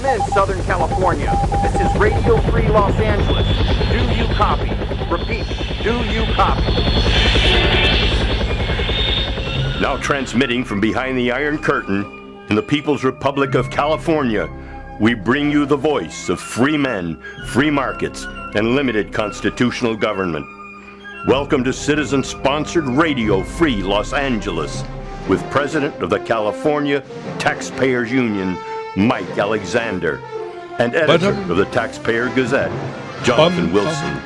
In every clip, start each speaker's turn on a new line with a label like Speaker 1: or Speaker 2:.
Speaker 1: Come in, Southern California. This is Radio Free Los Angeles. Do you copy? Repeat, do you copy?
Speaker 2: Now transmitting from behind the Iron Curtain in the People's Republic of California, we bring you the voice of free men, free markets, and limited constitutional government. Welcome to citizen-sponsored Radio Free Los Angeles with President of the California Taxpayers Union, Mike Alexander, and editor of the Taxpayer Gazette, Jonathan Wilson.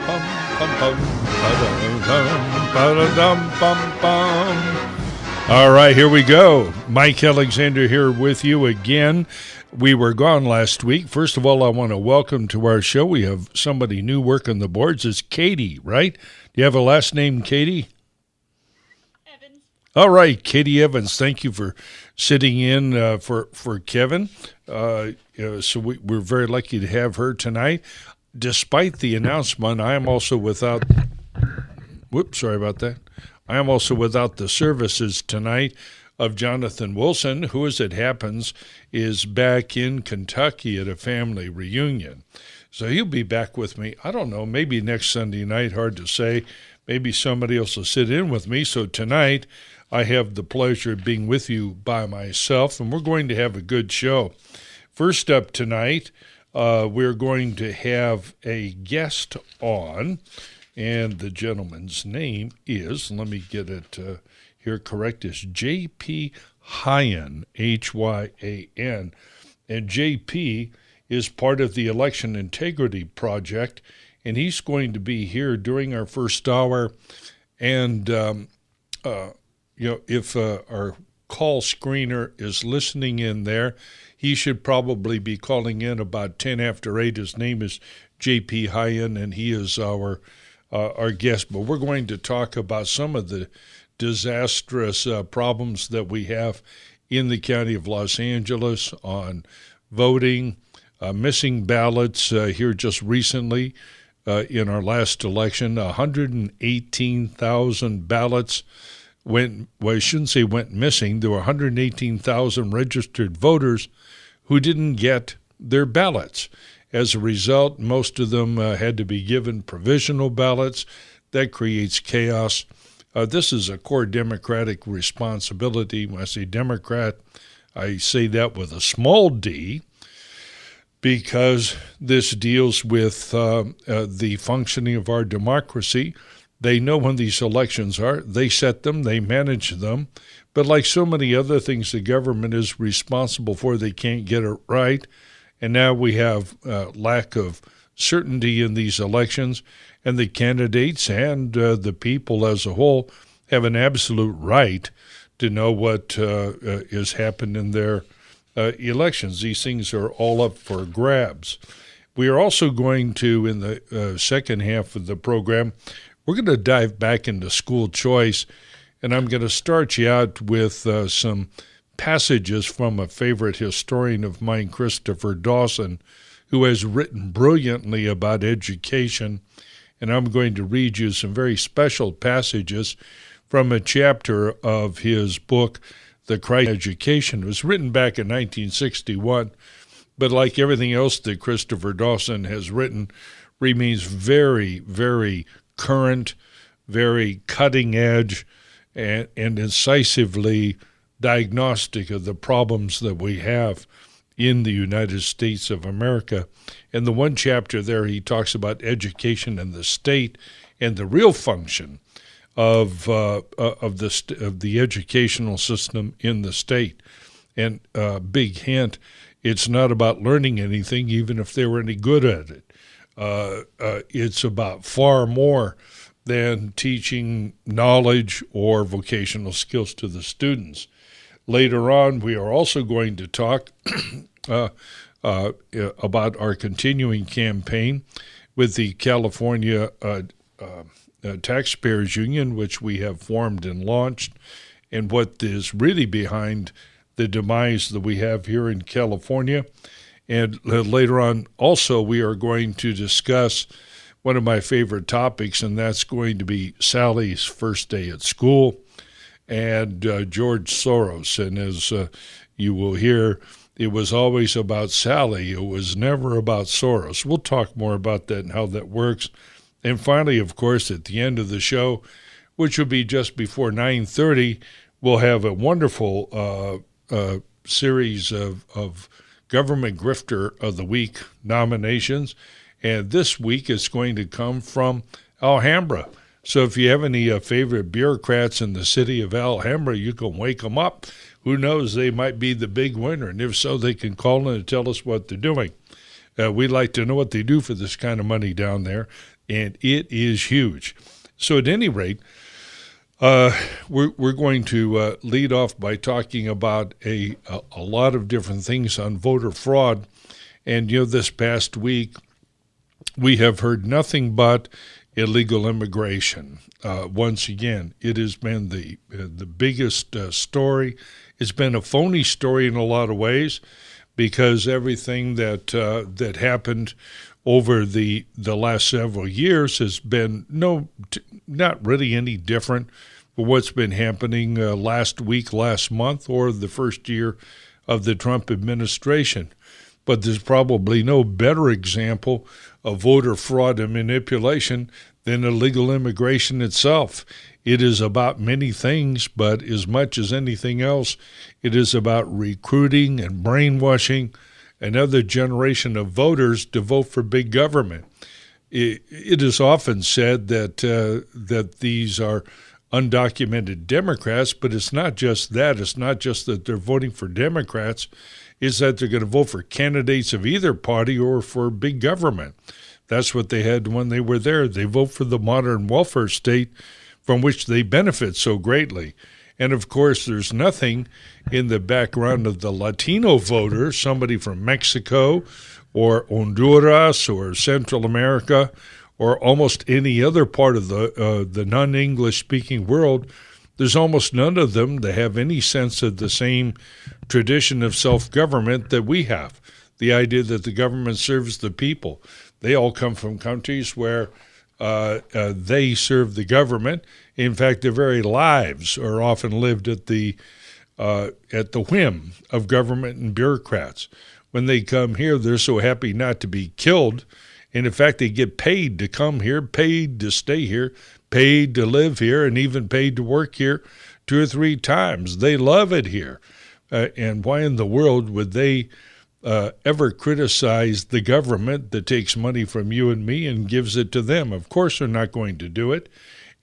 Speaker 3: All right, here we go. Mike Alexander here with you again. We were gone last week. First of all, I want to welcome to our show. We have somebody new working the boards. It's Katie, right? Do you have a last name, Katie?
Speaker 4: Evans.
Speaker 3: All right, Katie Evans. Thank you for sitting in for Kevin. So we're very lucky to have her tonight. Despite the announcement, I am also without. Whoops, sorry about that. I am also without the services tonight of Jonathan Wilson, who, as it happens, is back in Kentucky at a family reunion. So he'll be back with me, I don't know, maybe next Sunday night, hard to say. Maybe somebody else will sit in with me. So tonight I have the pleasure of being with you by myself, and we're going to have a good show. First up tonight, we're going to have a guest on, and the gentleman's name is, let me get it here correct, is J.P. Hyan, Hyan. And J.P. is part of the Election Integrity Project, and he's going to be here during our first hour. And, if our call screener is listening in there, he should probably be calling in about 10 after 8. His name is J.P. Hyan, and he is our guest. But we're going to talk about some of the disastrous problems that we have in the county of Los Angeles on voting, missing ballots here just recently in our last election. 118,000 ballots went missing. There were 118,000 registered voters who didn't get their ballots. As a result, most of them had to be given provisional ballots. That creates chaos. This is a core Democratic responsibility. When I say Democrat, I say that with a small d, because this deals with the functioning of our democracy. They know when these elections are. They set them. They manage them. But like so many other things the government is responsible for, they can't get it right. And now we have lack of certainty in these elections, and the candidates and the people as a whole have an absolute right to know what is happening in their elections. These things are all up for grabs. We are also going to, in the second half of the program, we're going to dive back into school choice, and I'm going to start you out with some passages from a favorite historian of mine, Christopher Dawson, who has written brilliantly about education. And I'm going to read you some very special passages from a chapter of his book, The Crisis of Education. It was written back in 1961, but like everything else that Christopher Dawson has written, remains very, very current, very cutting edge, and incisively diagnostic of the problems that we have in the United States of America. And the one chapter there, he talks about education in the state and the real function of the educational system in the state. And big hint, it's not about learning anything, even if they were any good at it. It's about far more than teaching knowledge or vocational skills to the students. Later on, we are also going to talk about our continuing campaign with the California Taxpayers Union, which we have formed and launched, and what is really behind the demise that we have here in California. And later on, also, we are going to discuss one of my favorite topics, and that's going to be Sally's first day at school and George Soros. And as you will hear it was always about Sally. It was never about Soros. We'll talk more about that and how that works. And finally, of course, at the end of the show, which will be just before 9:30, we'll have a wonderful series of Government Grifter of the Week nominations. And this week is going to come from Alhambra. So if you have any favorite bureaucrats in the city of Alhambra, you can wake them up. Who knows, they might be the big winner. And if so, they can call in and tell us what they're doing. We'd like to know what they do for this kind of money down there, and it is huge. So at any rate, we're going to lead off by talking about a lot of different things on voter fraud. And, this past week, we have heard nothing but illegal immigration. Once again, it has been the biggest story. It's been a phony story in a lot of ways, because everything that happened over the last several years has been not really any different from what's been happening last week, last month, or the first year of the Trump administration. But there's probably no better example of voter fraud and manipulation than illegal immigration itself. It is about many things, but as much as anything else, it is about recruiting and brainwashing another generation of voters to vote for big government. It is often said that these are undocumented Democrats, but it's not just that. It's not just that they're voting for Democrats. It's that they're going to vote for candidates of either party or for big government. That's what they had when they were there. They vote for the modern welfare state from which they benefit so greatly. And, of course, there's nothing in the background of the Latino voter, somebody from Mexico or Honduras or Central America or almost any other part of the non-English-speaking world. There's almost none of them that have any sense of the same tradition of self-government that we have, the idea that the government serves the people. They all come from countries where they serve the government. In fact, their very lives are often lived at the whim of government and bureaucrats. When they come here, they're so happy not to be killed. And in fact, they get paid to come here, paid to stay here, paid to live here, and even paid to work here 2 or 3 times. They love it here. And why in the world would they ever criticize the government that takes money from you and me and gives it to them? Of course they're not going to do it,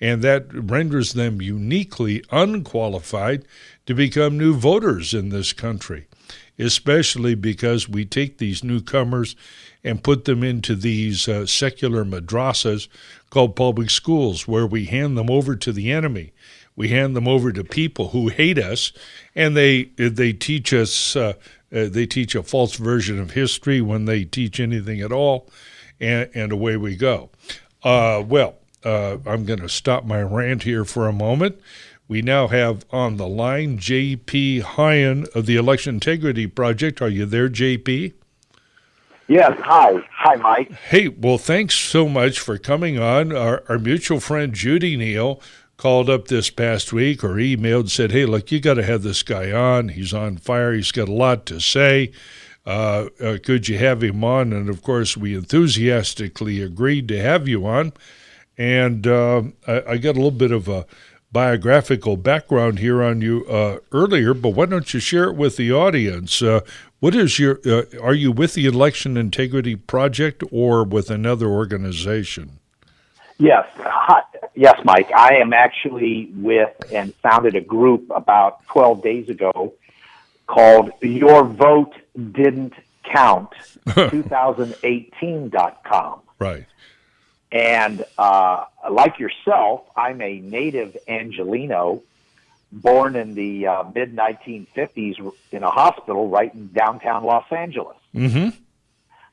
Speaker 3: and that renders them uniquely unqualified to become new voters in this country, especially because we take these newcomers and put them into these secular madrasas called public schools, where we hand them over to the enemy. We hand them over to people who hate us, and they teach us they teach a false version of history when they teach anything at all, and away we go. I'm going to stop my rant here for a moment. We now have on the line J.P. Hyan of the Election Integrity Project. Are you there, J.P.?
Speaker 5: Yes, hi. Hi, Mike.
Speaker 3: Hey, well, thanks so much for coming on. Our mutual friend Judy Neal called up this past week or emailed, said, hey, look, you got to have this guy on. He's on fire. He's got a lot to say. Could you have him on? And, of course, we enthusiastically agreed to have you on. And I got a little bit of a biographical background here on you earlier, but why don't you share it with the audience? What is are you with the Election Integrity Project or with another organization?
Speaker 5: Yes. Hi. Yes, Mike. I am actually with and founded a group about 12 days ago called Your Vote Didn't Count 2018.com.
Speaker 3: Right.
Speaker 5: And like yourself, I'm a native Angelino, born in the mid-1950s in a hospital right in downtown Los Angeles.
Speaker 3: Mm-hmm.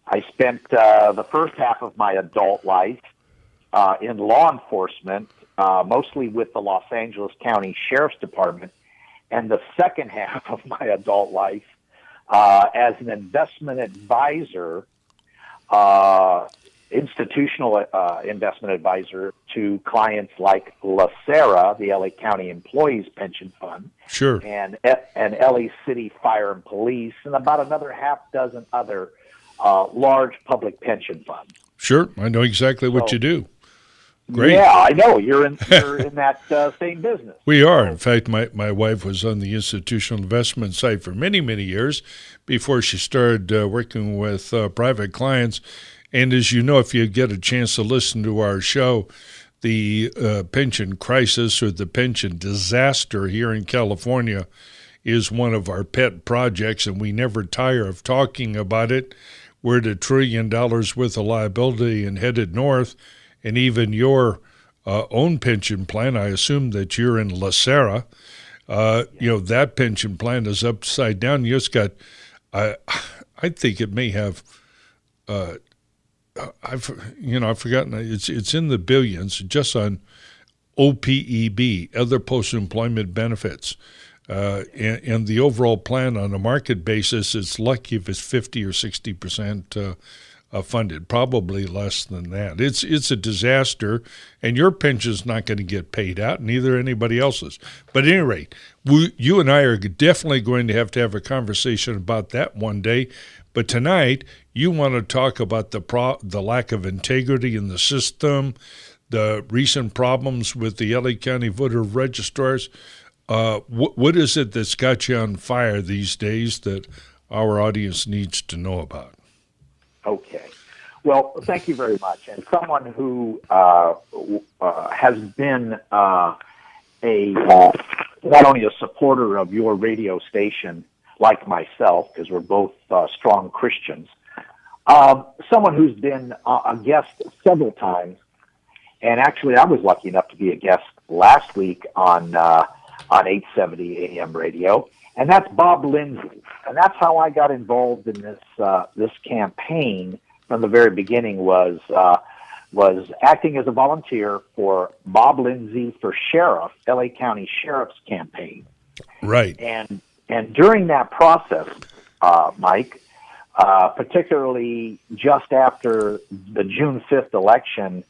Speaker 5: I spent the first half of my adult life in law enforcement, mostly with the Los Angeles County Sheriff's Department, and the second half of my adult life as an investment advisor institutional investment advisor to clients like LaSera, the LA County Employees Pension Fund,
Speaker 3: Sure.
Speaker 5: and LA City Fire and Police, and about another half dozen other large public pension funds.
Speaker 3: Sure. I know exactly what
Speaker 5: So-
Speaker 3: you do. Great.
Speaker 5: Yeah, I know you're in that same business.
Speaker 3: We are. In fact, my wife was on the institutional investment side for many, many years before she started working with private clients. And as you know, if you get a chance to listen to our show, the pension crisis or the pension disaster here in California is one of our pet projects, and we never tire of talking about it. We're at $1 trillion worth of liability and headed north. And even your own pension plan, I assume that you're in LaSera, that pension plan is upside down. You just got, I think it may have, I've forgotten. It's in the billions just on OPEB, other post-employment benefits. And the overall plan on a market basis, it's lucky if it's 50 or 60% funded, probably less than that. It's a disaster, and your pension's not going to get paid out, neither anybody else's. But at any rate, you and I are definitely going to have a conversation about that one day. But tonight, you want to talk about the lack of integrity in the system, the recent problems with the LA County voter registrars. What is it that's got you on fire these days that our audience needs to know about?
Speaker 5: Okay. Well, thank you very much. And someone who has been not only a supporter of your radio station, like myself, because we're both strong Christians, someone who's been a guest several times, and actually I was lucky enough to be a guest last week on 870 AM radio, and that's Bob Lindsay. And that's how I got involved in this campaign from the very beginning, was acting as a volunteer for Bob Lindsay for Sheriff, LA County Sheriff's campaign.
Speaker 3: Right.
Speaker 5: And during that process, Mike, particularly just after the June 5th election,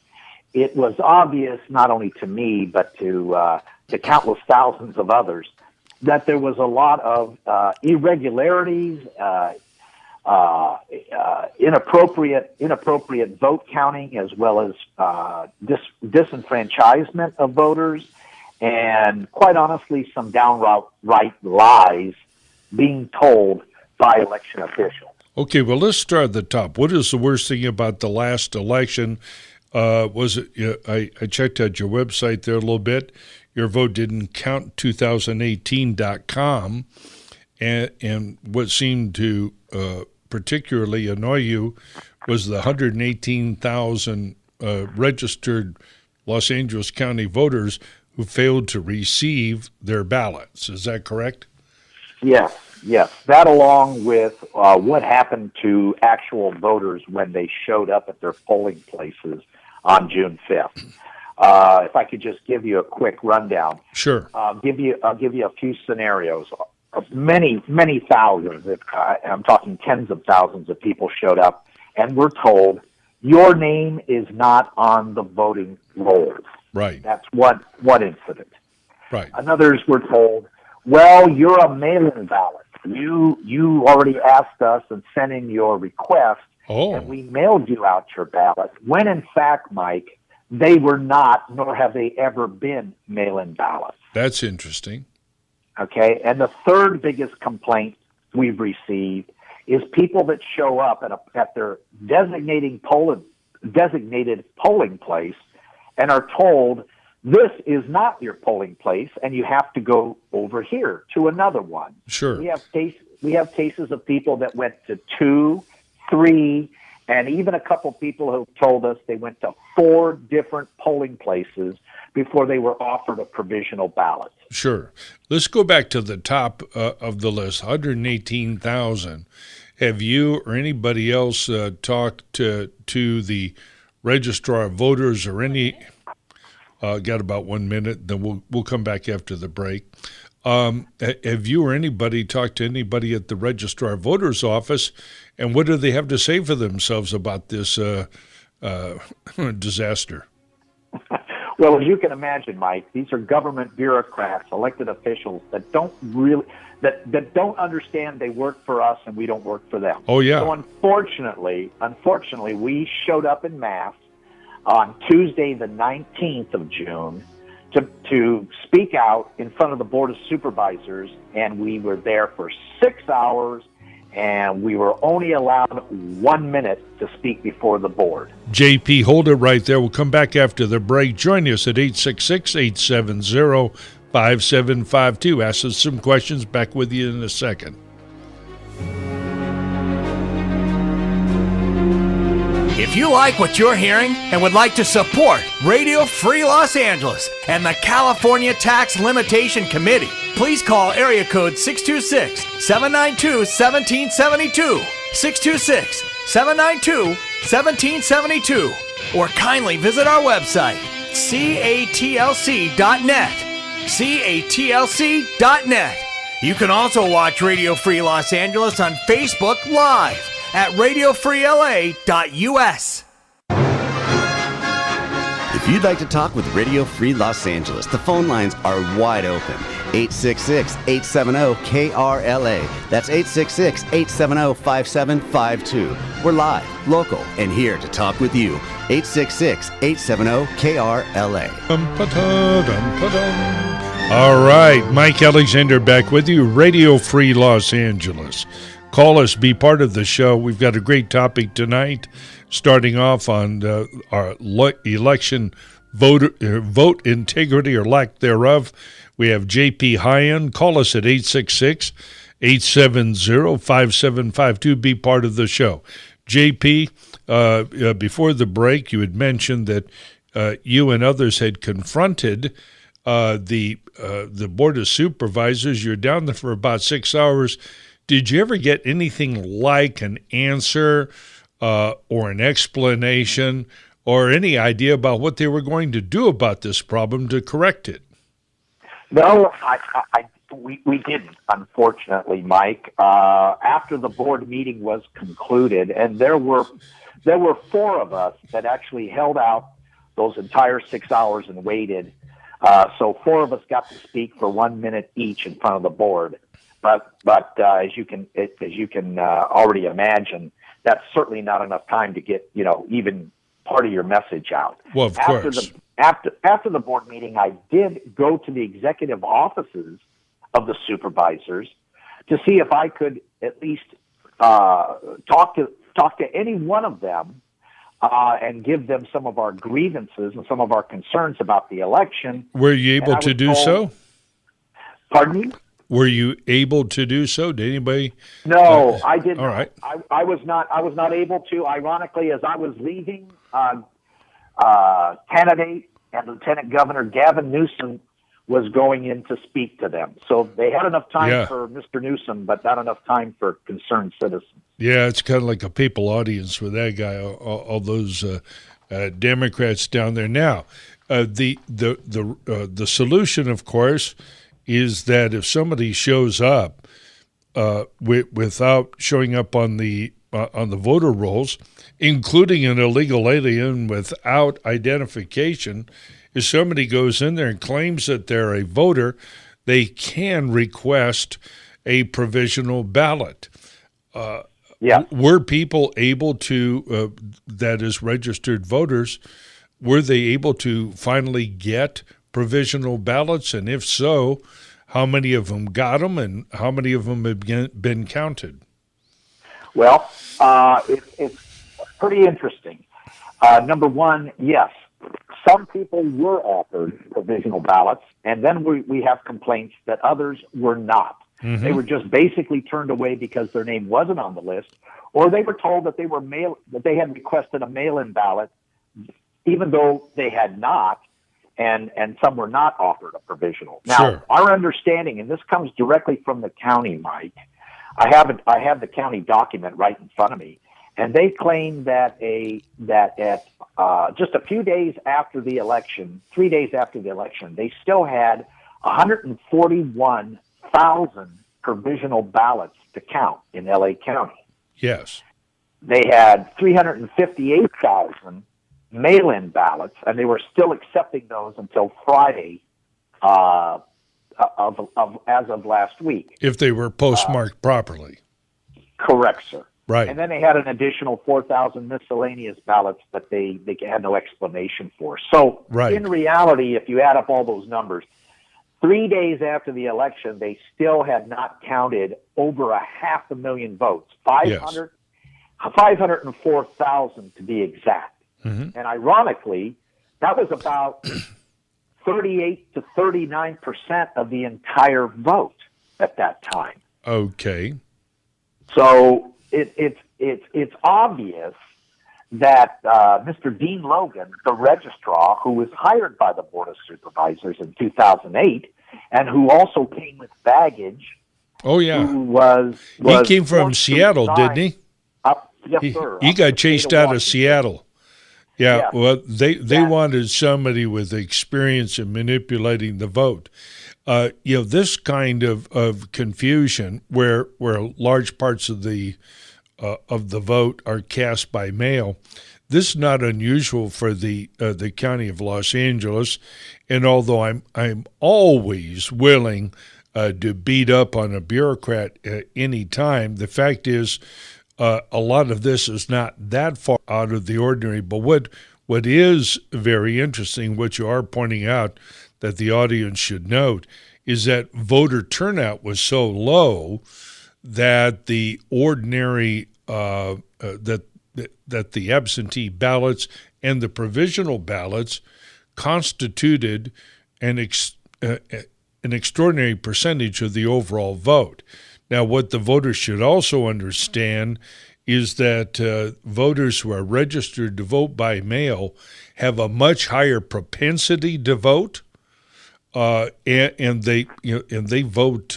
Speaker 5: it was obvious not only to me but to countless thousands of others that there was a lot of irregularities, inappropriate vote counting, as well as disenfranchisement of voters, and quite honestly, some downright lies being told by election officials.
Speaker 3: Okay, well, let's start at the top. What is the worst thing about the last election? Was it? I checked out your website there a little bit. Your vote didn't count 2018.com, and what seemed to particularly annoy you was the 118,000 registered Los Angeles County voters who failed to receive their ballots. Is that correct?
Speaker 5: Yes. That, along with what happened to actual voters when they showed up at their polling places on June 5th. If I could just give you a quick rundown.
Speaker 3: Sure.
Speaker 5: I'll give you a few scenarios. Many thousands, I'm talking tens of thousands of people showed up and were told, your name is not on the voting rolls.
Speaker 3: Right.
Speaker 5: That's one incident.
Speaker 3: Right.
Speaker 5: Others were told, well, you're a mail-in ballot. You already asked us and sent in your request, and we mailed you out your ballot, when in fact, Mike, they were not, nor have they ever been mail-in ballots.
Speaker 3: That's interesting.
Speaker 5: Okay, and the third biggest complaint we've received is people that show up at their designated polling place and are told, this is not your polling place, and you have to go over here to another one.
Speaker 3: Sure.
Speaker 5: We have cases of people that went to 2, 3, and even a couple people who told us they went to 4 different polling places before they were offered a provisional ballot.
Speaker 3: Sure. Let's go back to the top of the list, 118,000. Have you or anybody else talked to the registrar of voters or any? Got about 1 minute, then we'll come back after the break. Have you or anybody talked to anybody at the registrar of voters office, and what do they have to say for themselves about this disaster.
Speaker 5: Well, as you can imagine, Mike, these are government bureaucrats, elected officials that don't really that don't understand they work for us and we don't work for them.
Speaker 3: Oh, yeah.
Speaker 5: So unfortunately, we showed up in mass on Tuesday, the 19th of June, to speak out in front of the Board of Supervisors, and we were there for 6 hours, and we were only allowed 1 minute to speak before the board.
Speaker 3: JP, hold it right there. We'll come back after the break. Join us at 866-870-5752. Ask us some questions. Back with you in a second.
Speaker 6: If you like what you're hearing and would like to support Radio Free Los Angeles and the California Tax Limitation Committee, please call area code 626-792-1772, 626-792-1772, or kindly visit our website, catlc.net, catlc.net. You can also watch Radio Free Los Angeles on Facebook Live at radiofreela.us.
Speaker 7: If you'd like to talk with Radio Free Los Angeles, the phone lines are wide open. 866-870-KRLA. That's 866-870-5752. We're live, local, and here to talk with you. 866-870-KRLA.
Speaker 3: All right, Mike Alexander back with you, Radio Free Los Angeles. Call us, be part of the show. We've got a great topic tonight, starting off on our election vote integrity or lack thereof. We have JP Hyan. Call us at 866-870-5752. Be part of the show. JP, before the break, you had mentioned that you and others had confronted the Board of Supervisors. You're down there for about 6 hours. Did you ever get anything like an answer or an explanation or any idea about what they were going to do about this problem to correct it?
Speaker 5: No, we didn't, unfortunately, Mike. After the board meeting was concluded, and there were 4 of us that actually held out those entire 6 hours and waited. So 4 of us got to speak for 1 minute each in front of the board. But as you can already imagine, that's certainly not enough time to get even part of your message out.
Speaker 3: Well, of course.
Speaker 5: After the board meeting, I did go to the executive offices of the supervisors to see if I could at least talk to any one of them and give them some of our grievances and some of our concerns about the election.
Speaker 3: Were you able to do so?
Speaker 5: Pardon me?
Speaker 3: Were you able to do so? Did anybody?
Speaker 5: No, I didn't.
Speaker 3: All right.
Speaker 5: I was not able to. Ironically, as I was leaving, candidate and Lieutenant Governor Gavin Newsom was going in to speak to them. So they had enough time for Mr. Newsom, but not enough time for concerned citizens. Yeah,
Speaker 3: it's kind of like a people audience with that guy. All those Democrats down there. Now, the solution, of course, is that if somebody shows up without showing up on the voter rolls, including an illegal alien without identification, if somebody goes in there and claims that they're a voter, they can request a provisional ballot. Were people able to, that is registered voters, were they able to finally get provisional ballots? And if so, how many of them got them and how many of them have been counted? Well,
Speaker 5: it's pretty interesting. Number one, yes, some people were offered provisional ballots, and then we have complaints that others were not. Mm-hmm. They were just basically turned away because their name wasn't on the list, or they were told that they had requested a mail-in ballot, even though they had not, and some were not offered a provisional. Now, our understanding, and this comes directly from the county, Mike. I have the county document right in front of me, and they claim that at just a few days after the election, 3 days after the election, they still had 141,000 provisional ballots to count in LA County.
Speaker 3: Yes.
Speaker 5: They had 358,000 mail-in ballots, and they were still accepting those until Friday as of last week.
Speaker 3: If they were postmarked properly.
Speaker 5: Correct, sir.
Speaker 3: Right.
Speaker 5: And then they had an additional 4,000 miscellaneous ballots that they had no explanation for. So
Speaker 3: Right.
Speaker 5: in reality, if you add up all those numbers, 3 days after the election, they still had not counted over 500,000 votes, 504,000 to be exact.
Speaker 3: Mm-hmm.
Speaker 5: And ironically, that was about 38 to 39% of the entire vote at that time.
Speaker 3: Okay.
Speaker 5: So it's obvious that Mr. Dean Logan, the registrar, who was hired by the Board of Supervisors in 2008, and who also came with baggage.
Speaker 3: Oh, yeah.
Speaker 5: Who
Speaker 3: he came from
Speaker 5: forced to
Speaker 3: Seattle,
Speaker 5: resign.
Speaker 3: didn't he?
Speaker 5: Yes, sir.
Speaker 3: He got chased out of
Speaker 5: Washington.
Speaker 3: Seattle. Yeah,
Speaker 5: Yeah.
Speaker 3: well, they
Speaker 5: Yeah.
Speaker 3: wanted somebody with experience in manipulating the vote. This kind of confusion, where large parts of the vote are cast by mail, this is not unusual for the county of Los Angeles. And although I'm always willing to beat up on a bureaucrat at any time, the fact is, a lot of this is not that far out of the ordinary. But what is very interesting, what you are pointing out that the audience should note, is that voter turnout was so low that the ordinary that the absentee ballots and the provisional ballots constituted an extraordinary percentage of the overall vote. Now, what the voters should also understand is that voters who are registered to vote by mail have a much higher propensity to vote, and they vote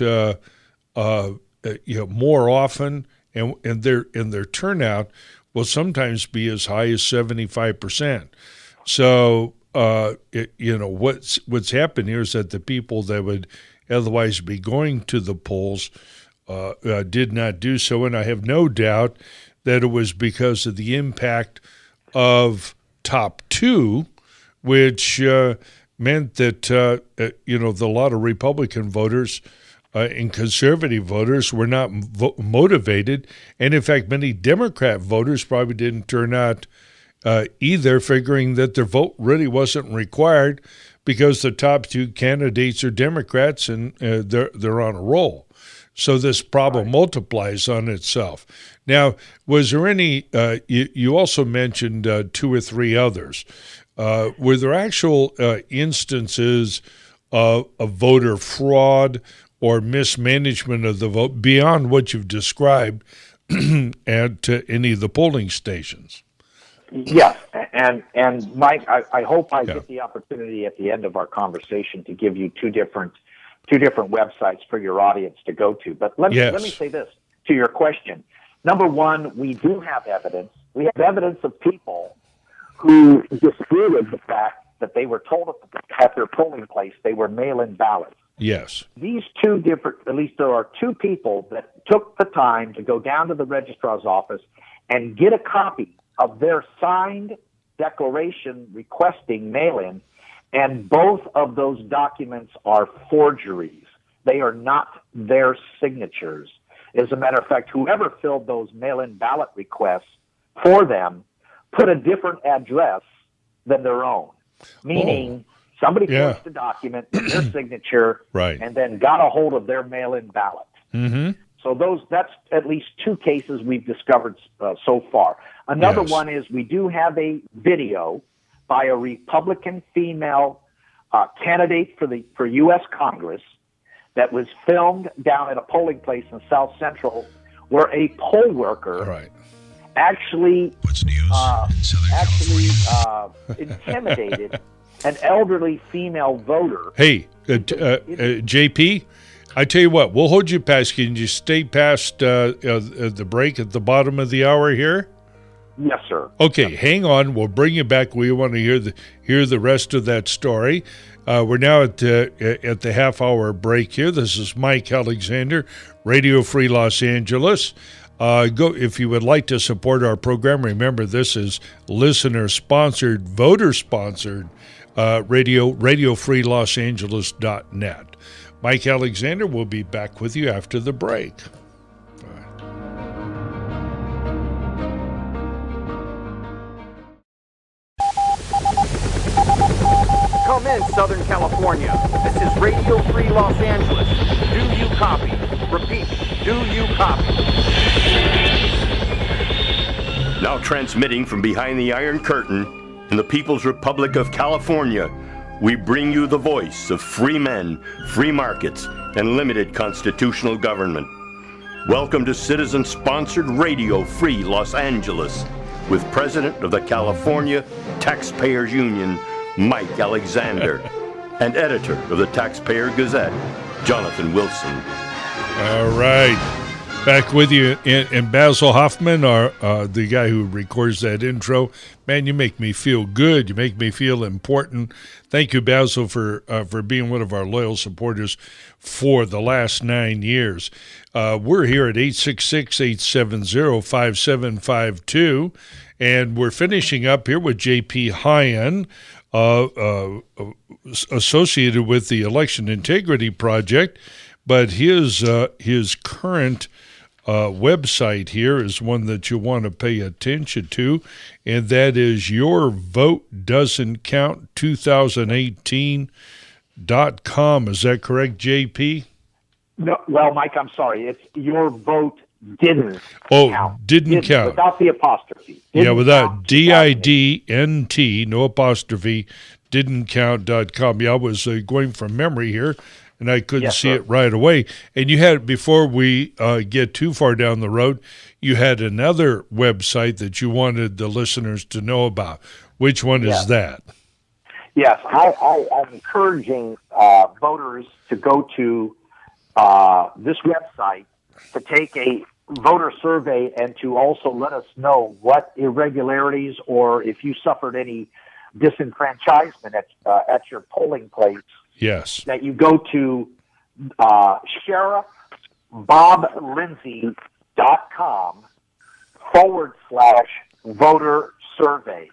Speaker 3: more often, and their turnout will sometimes be as high as 75%. So what's happened here is that the people that would otherwise be going to the polls did not do so, and I have no doubt that it was because of the impact of Top 2, which meant that a lot of Republican voters and conservative voters were not motivated, and in fact, many Democrat voters probably didn't turn out either, figuring that their vote really wasn't required because the top 2 candidates are Democrats and they're on a roll. So this problem multiplies on itself. Now, was there any, you also mentioned 2 or 3 others. Were there actual instances of voter fraud or mismanagement of the vote beyond what you've described at any of the polling stations?
Speaker 5: Yes, and Mike, I hope I get the opportunity at the end of our conversation to give you two different websites for your audience to go to. But let me say this to your question. Number one, we do have evidence. We have evidence of people who disputed the fact that they were told at their polling place they were mail-in ballots.
Speaker 3: Yes.
Speaker 5: These two different, at least there are 2 people that took the time to go down to the registrar's office and get a copy of their signed declaration requesting mail-in, and both of those documents are forgeries. They are not their signatures. As a matter of fact, whoever filled those mail-in ballot requests for them put a different address than their own, meaning somebody forged a document with their signature and then got a hold of their mail-in ballot. Mm-hmm. So that's at least 2 cases we've discovered so far. Another one is we do have a video by a Republican female candidate for U.S. Congress that was filmed down at a polling place in South Central, where a poll worker actually intimidated an elderly female voter.
Speaker 3: Hey, JP, I tell you what, we'll hold you past. Can you stay past the break at the bottom of the hour here?
Speaker 5: Yes, sir.
Speaker 3: Okay, hang on. We'll bring you back. We want to hear the rest of that story. We're now at the half-hour break here. This is Mike Alexander, Radio Free Los Angeles. Go if you would like to support our program. Remember, this is listener-sponsored, voter-sponsored radio, radiofreelosangeles.net. Mike Alexander will be back with you after the break.
Speaker 1: Come in, Southern California. This is Radio Free Los Angeles. Do you copy? Repeat, do you copy?
Speaker 2: Now transmitting from behind the Iron Curtain in the People's Republic of California, we bring you the voice of free men, free markets, and limited constitutional government. Welcome to citizen-sponsored Radio Free Los Angeles with President of the California Taxpayers Union, Mike Alexander, and editor of the Taxpayer Gazette, Jonathan Wilson.
Speaker 3: All right. Back with you. And Basil Hoffman, the guy who records that intro. Man, you make me feel good. You make me feel important. Thank you, Basil, for being one of our loyal supporters for the last 9 years. We're here at 866-870-5752, and we're finishing up here with J.P. Hyan, associated with the Election Integrity Project, but his current website here is one that you want to pay attention to, and that is yourvotedoesn'tcount2018.com. Is that correct, JP?
Speaker 5: No, well, Mike, I'm sorry. It's your vote didn't count.
Speaker 3: Didn't count.
Speaker 5: Without the apostrophe.
Speaker 3: Without DIDNT, no apostrophe, didn'tcount.com. Yeah, I was going from memory here, and I couldn't see it right away. And you had, before we get too far down the road, you had another website that you wanted the listeners to know about. Which one is that?
Speaker 5: Yes, I'm encouraging voters to go to this website to take a voter survey and to also let us know what irregularities or if you suffered any disenfranchisement at your polling place.
Speaker 3: Yes.
Speaker 5: That you go to sheriffboblindsay.com/voter survey.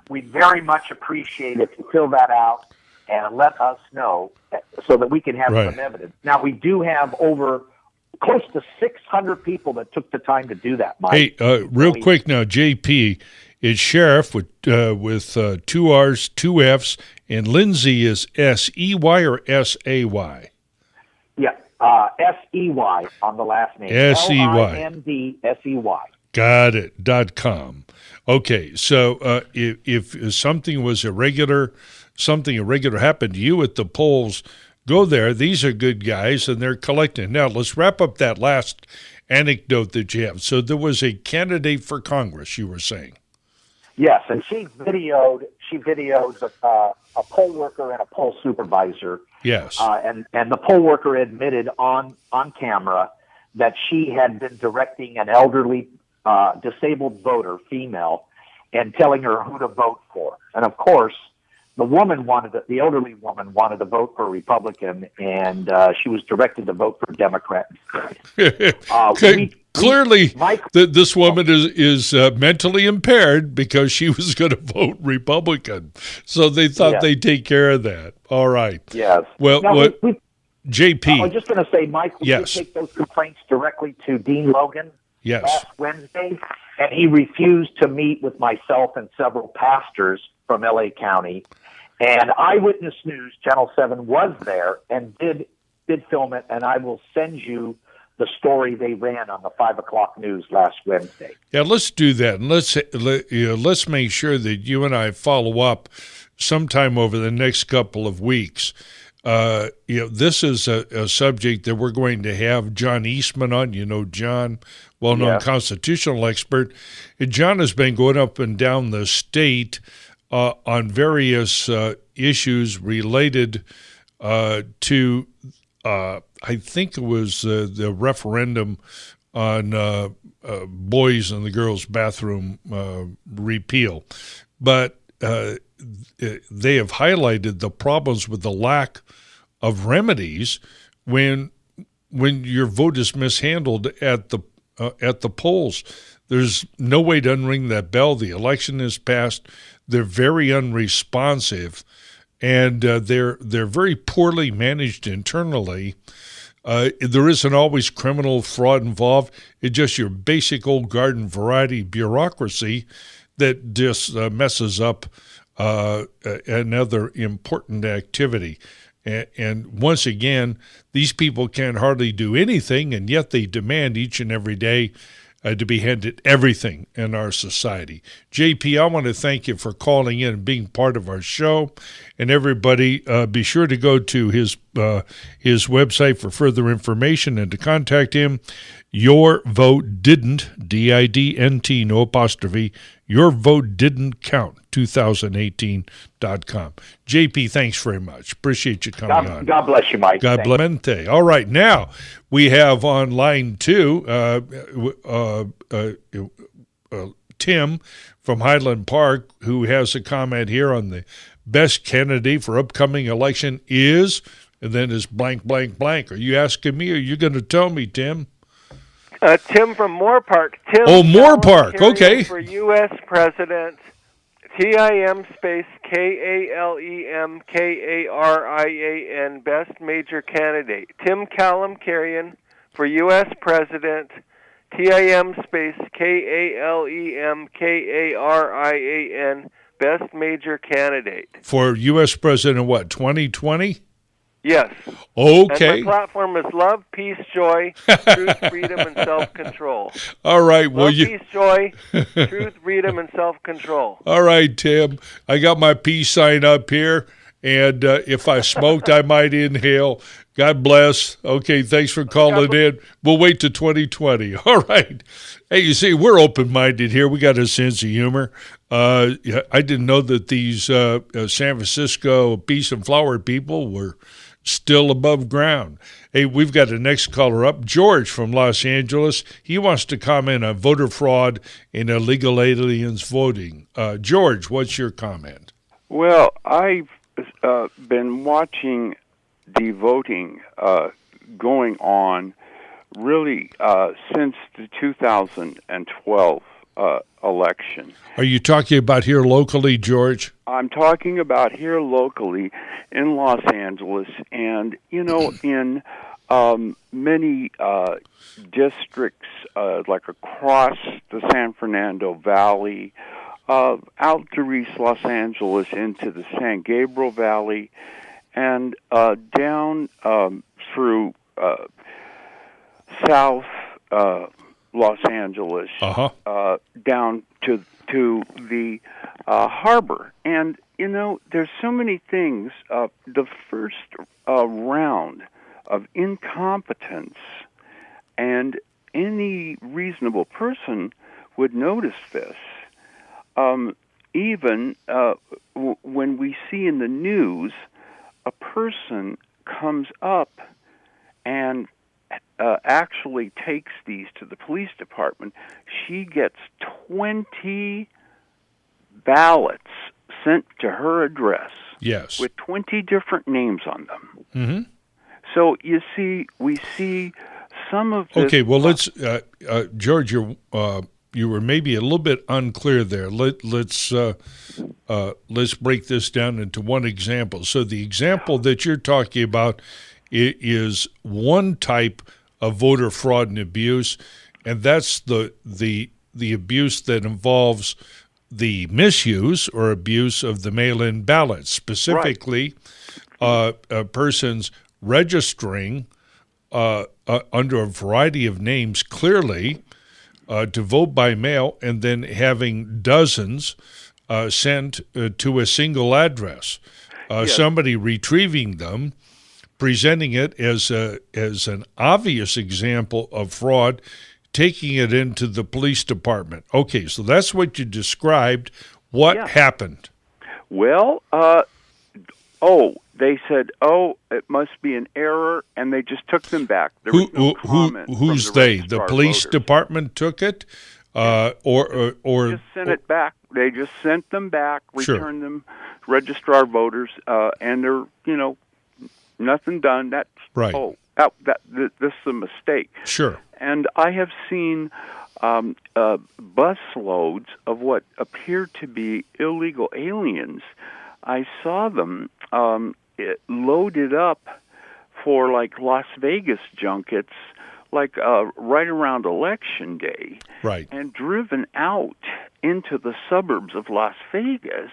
Speaker 5: We very much appreciate if you fill that out and let us know so that we can have some evidence. Now, we do have over close to 600 people that took the time to do that, Mike.
Speaker 3: Hey, real quick now, JP, is Sheriff with 2 R's, 2 F's, and Lindsay is S-E-Y or S-A-Y?
Speaker 5: Yeah, S-E-Y on the last name.
Speaker 3: S-E-Y.
Speaker 5: L-I-N-D-S-E-Y.
Speaker 3: Got it. .com. Okay, so if something was irregular, something irregular happened to you at the polls, go there. These are good guys, and they're collecting. Now, let's wrap up that last anecdote that you have. So there was a candidate for Congress, you were saying.
Speaker 5: Yes, and she videoed a poll worker and a poll supervisor.
Speaker 3: Yes.
Speaker 5: And the poll worker admitted on camera that she had been directing an elderly disabled voter, female, and telling her who to vote for. And of course, the elderly woman wanted to vote for a Republican, and she was directed to vote for Democrat.
Speaker 3: Clearly, this woman is mentally impaired because she was going to vote Republican. So they thought they'd take care of that. All right.
Speaker 5: Yes.
Speaker 3: Well,
Speaker 5: now,
Speaker 3: JP.
Speaker 5: I was just going to say, Mike, we take those complaints directly to Dean Logan last Wednesday, and he refused to meet with myself and several pastors from L.A. County. And Eyewitness News, Channel 7, was there and did film it, and I will send you the story they ran on the 5 o'clock news last Wednesday.
Speaker 3: Yeah, let's do that, and let's make sure that you and I follow up sometime over the next couple of weeks. This is a subject that we're going to have John Eastman on. You know John, well-known constitutional expert. And John has been going up and down the state on various issues related to, I think it was the referendum on boys in the girls' bathroom repeal. But they have highlighted the problems with the lack of remedies when your vote is mishandled at the at the polls. There's no way to unring that bell. The election is passed. They're very unresponsive, and they're very poorly managed internally. There isn't always criminal fraud involved. It's just your basic old garden variety bureaucracy that just messes up another important activity. And once again, these people can't hardly do anything, and yet they demand each and every day to be handed everything in our society. JP, I want to thank you for calling in and being part of our show. And everybody, be sure to go to his website for further information and to contact him. Your Vote Didn't, D-I-D-N-T, no apostrophe, Your Vote Didn't Count, 2018.com. JP, thanks very much. Appreciate you coming on.
Speaker 5: God bless you, Mike.
Speaker 3: God bless. All right, now we have on line 2 Tim from Highland Park, who has a comment here on the best candidate for upcoming election is, and then is blank, blank, blank. Are you asking me, or are you going to tell me, Tim?
Speaker 8: Tim from Moore Park. Tim
Speaker 3: Moore Park, okay.
Speaker 8: For U.S. President, TIM space KALEMKARIAN, best major candidate. Tim Callum Carrion for U.S. President, TIM space KALEMKARIAN, best major candidate.
Speaker 3: For U.S. President, what, 2020?
Speaker 8: Yes.
Speaker 3: Okay.
Speaker 8: And my platform is love, peace, joy, truth, freedom, and self-control.
Speaker 3: All right. Well,
Speaker 8: peace, joy, truth, freedom, and self-control.
Speaker 3: All right, Tim. I got my peace sign up here, and if I smoked, I might inhale. God bless. Okay, thanks for calling in. We'll wait to 2020. All right. Hey, you see, we're open-minded here. We got a sense of humor. I didn't know that these San Francisco peace and flower people were still above ground. Hey, we've got the next caller up, George from Los Angeles. He wants to comment on voter fraud and illegal aliens voting. George, what's your comment?
Speaker 9: Well, I've been watching the voting going on really since the 2012 election.
Speaker 3: Are you talking about here locally, George?
Speaker 9: I'm talking about here locally in Los Angeles, and, you know, in many districts, like across the San Fernando Valley, out to East Los Angeles into the San Gabriel Valley, and down through South Los Angeles, down to the harbor. And, you know, there's so many things. The first round of incompetence, and any reasonable person would notice this. Even when we see in the news a person comes up and actually takes these to the police department, she gets 20 ballots sent to her address.
Speaker 3: Yes.
Speaker 9: With 20 different names on them.
Speaker 3: Mm-hmm.
Speaker 9: So you see, we see some of this.
Speaker 3: Okay, well, let's, George, you were maybe a little bit unclear there. Let's break this down into one example. So the example that you're talking about is one type of voter fraud and abuse, and that's the abuse that involves the misuse or abuse of the mail-in ballots, specifically persons registering under a variety of names clearly to vote by mail, and then having dozens sent to a single address. Somebody retrieving them, presenting it as an obvious example of fraud, taking it into the police department. Okay, so that's what you described. What happened?
Speaker 9: Well, they said, it must be an error, and they just took them back. There was no comment
Speaker 3: who's
Speaker 9: from the
Speaker 3: they? The police
Speaker 9: voters.
Speaker 3: department took it, or
Speaker 9: just sent it back. They just sent them back, returned them, registrar voters, and they're, nothing done. That's
Speaker 3: right.
Speaker 9: This is a mistake.
Speaker 3: Sure.
Speaker 9: And I have seen bus loads of what appear to be illegal aliens. I saw them loaded up for like Las Vegas junkets, like right around Election Day,
Speaker 3: Right.
Speaker 9: and driven out into the suburbs of Las Vegas.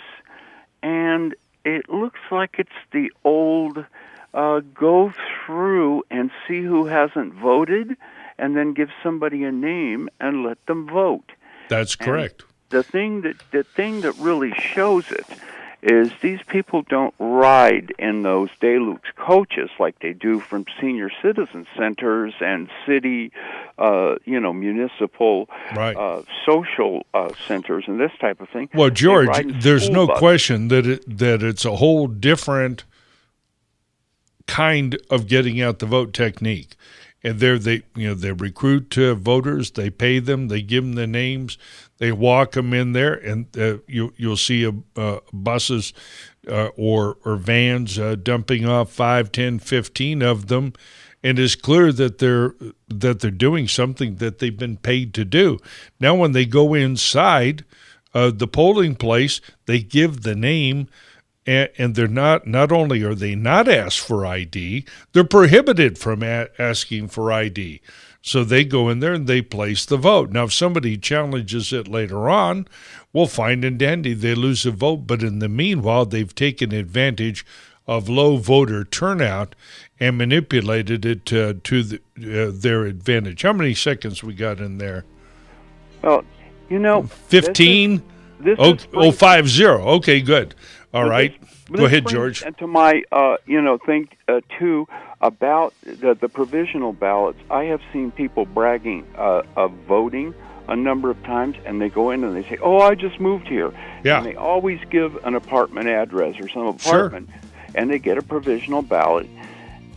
Speaker 9: And it looks like it's the old go through and see who hasn't voted, and then give somebody a name and let them vote.
Speaker 3: That's correct.
Speaker 9: And the thing that really shows it is these people don't ride in those Deluxe coaches like they do from senior citizen centers and city, municipal,
Speaker 3: Right.
Speaker 9: social centers and this type of thing.
Speaker 3: Well,
Speaker 9: They
Speaker 3: George,
Speaker 9: ride in
Speaker 3: there's
Speaker 9: school
Speaker 3: no
Speaker 9: buses.
Speaker 3: question that it's a whole different kind of getting out the vote technique. And they recruit voters, they pay them, they give them the names, they walk them in there, and you'll see buses or vans dumping off 5, 10, 15 of them, and it's clear that they're doing something that they've been paid to do. Now, when they go inside the polling place, they give the name. And they're not only are they not asked for ID, they're prohibited from asking for ID. So they go in there and they place the vote. Now, if somebody challenges it later on, well, fine and dandy, they lose a vote. But in the meanwhile, they've taken advantage of low voter turnout and manipulated it to their advantage. How many seconds we got in there?
Speaker 9: Well,
Speaker 3: 15?
Speaker 9: This
Speaker 3: Oh,
Speaker 9: is
Speaker 3: 50. Okay, good. All right. Go ahead,
Speaker 9: brings
Speaker 3: George.
Speaker 9: into my, thing, too, about the provisional ballots. I have seen people bragging of voting a number of times, and they go in and they say, oh, I just moved here.
Speaker 3: Yeah.
Speaker 9: And they always give an apartment address or some apartment, and they get a provisional ballot.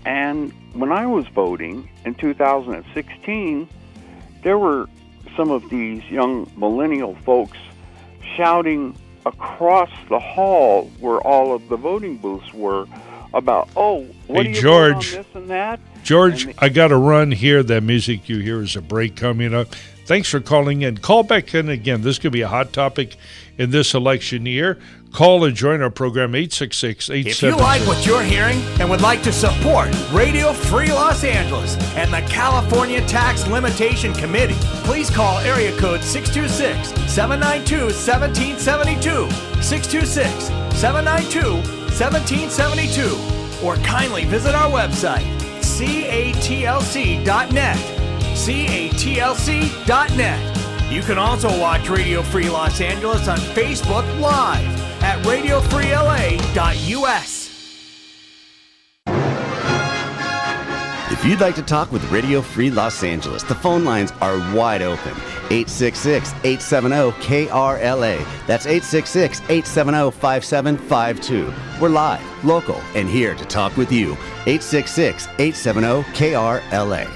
Speaker 9: And when I was voting in 2016, there were some of these young millennial folks shouting across the hall where all of the voting booths were about, oh, what do you vote on this and that?
Speaker 3: George, I got to run here. That music you hear is a break coming up. Thanks for calling in. Call back in again. This could be a hot topic in this election year. Call and join our program, 866-870.
Speaker 6: If you like what you're hearing and would like to support Radio Free Los Angeles and the California Tax Limitation Committee, please call area code 626-792-1772, 626-792-1772, or kindly visit our website, catlc.net, catlc.net. You can also watch Radio Free Los Angeles on Facebook Live at radiofreela.us.
Speaker 7: If you'd like to talk with Radio Free Los Angeles, the phone lines are wide open. 866-870-KRLA. That's 866-870-5752. We're live, local, and here to talk with you. 866-870-KRLA.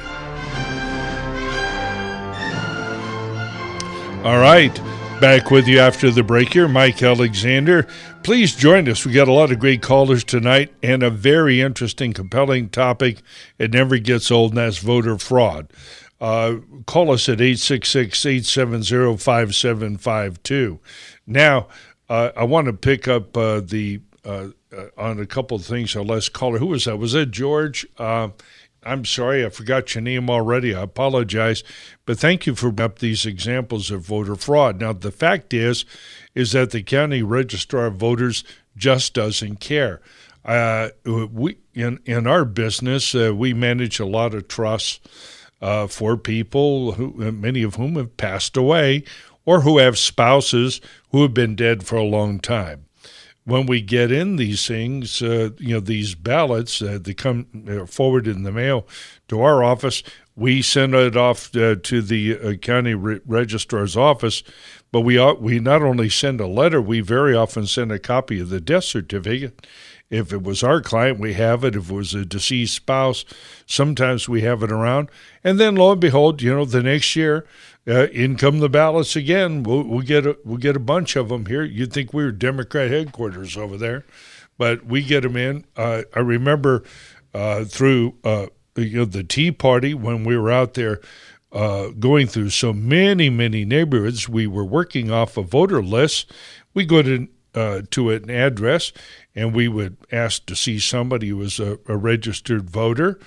Speaker 3: All right, back with you after the break here, Mike Alexander. Please join us. We got a lot of great callers tonight and a very interesting, compelling topic. It never gets old, and that's voter fraud. Call us at 866-870-5752. Now, I want to pick up on a couple of things. Our last caller, who was that? Was that George? I'm sorry, I forgot your name already. I apologize. But thank you for bringing up these examples of voter fraud. Now, the fact is that the county registrar of voters just doesn't care. We in our business, we manage a lot of trusts for people, many of whom have passed away or who have spouses who have been dead for a long time. When we get in these things, these ballots, they come forwarded in the mail to our office. We send it off to the county registrar's office, but we not only send a letter, we very often send a copy of the death certificate. If it was our client, we have it. If it was a deceased spouse, sometimes we have it around. And then, lo and behold, the next year, in come the ballots again. We'll get a bunch of them here. You'd think we were Democrat headquarters over there, but we get them in. I remember through the Tea Party when we were out there going through so many neighborhoods. We were working off a voter list. We go to an address, and we would ask to see somebody who was a registered voter,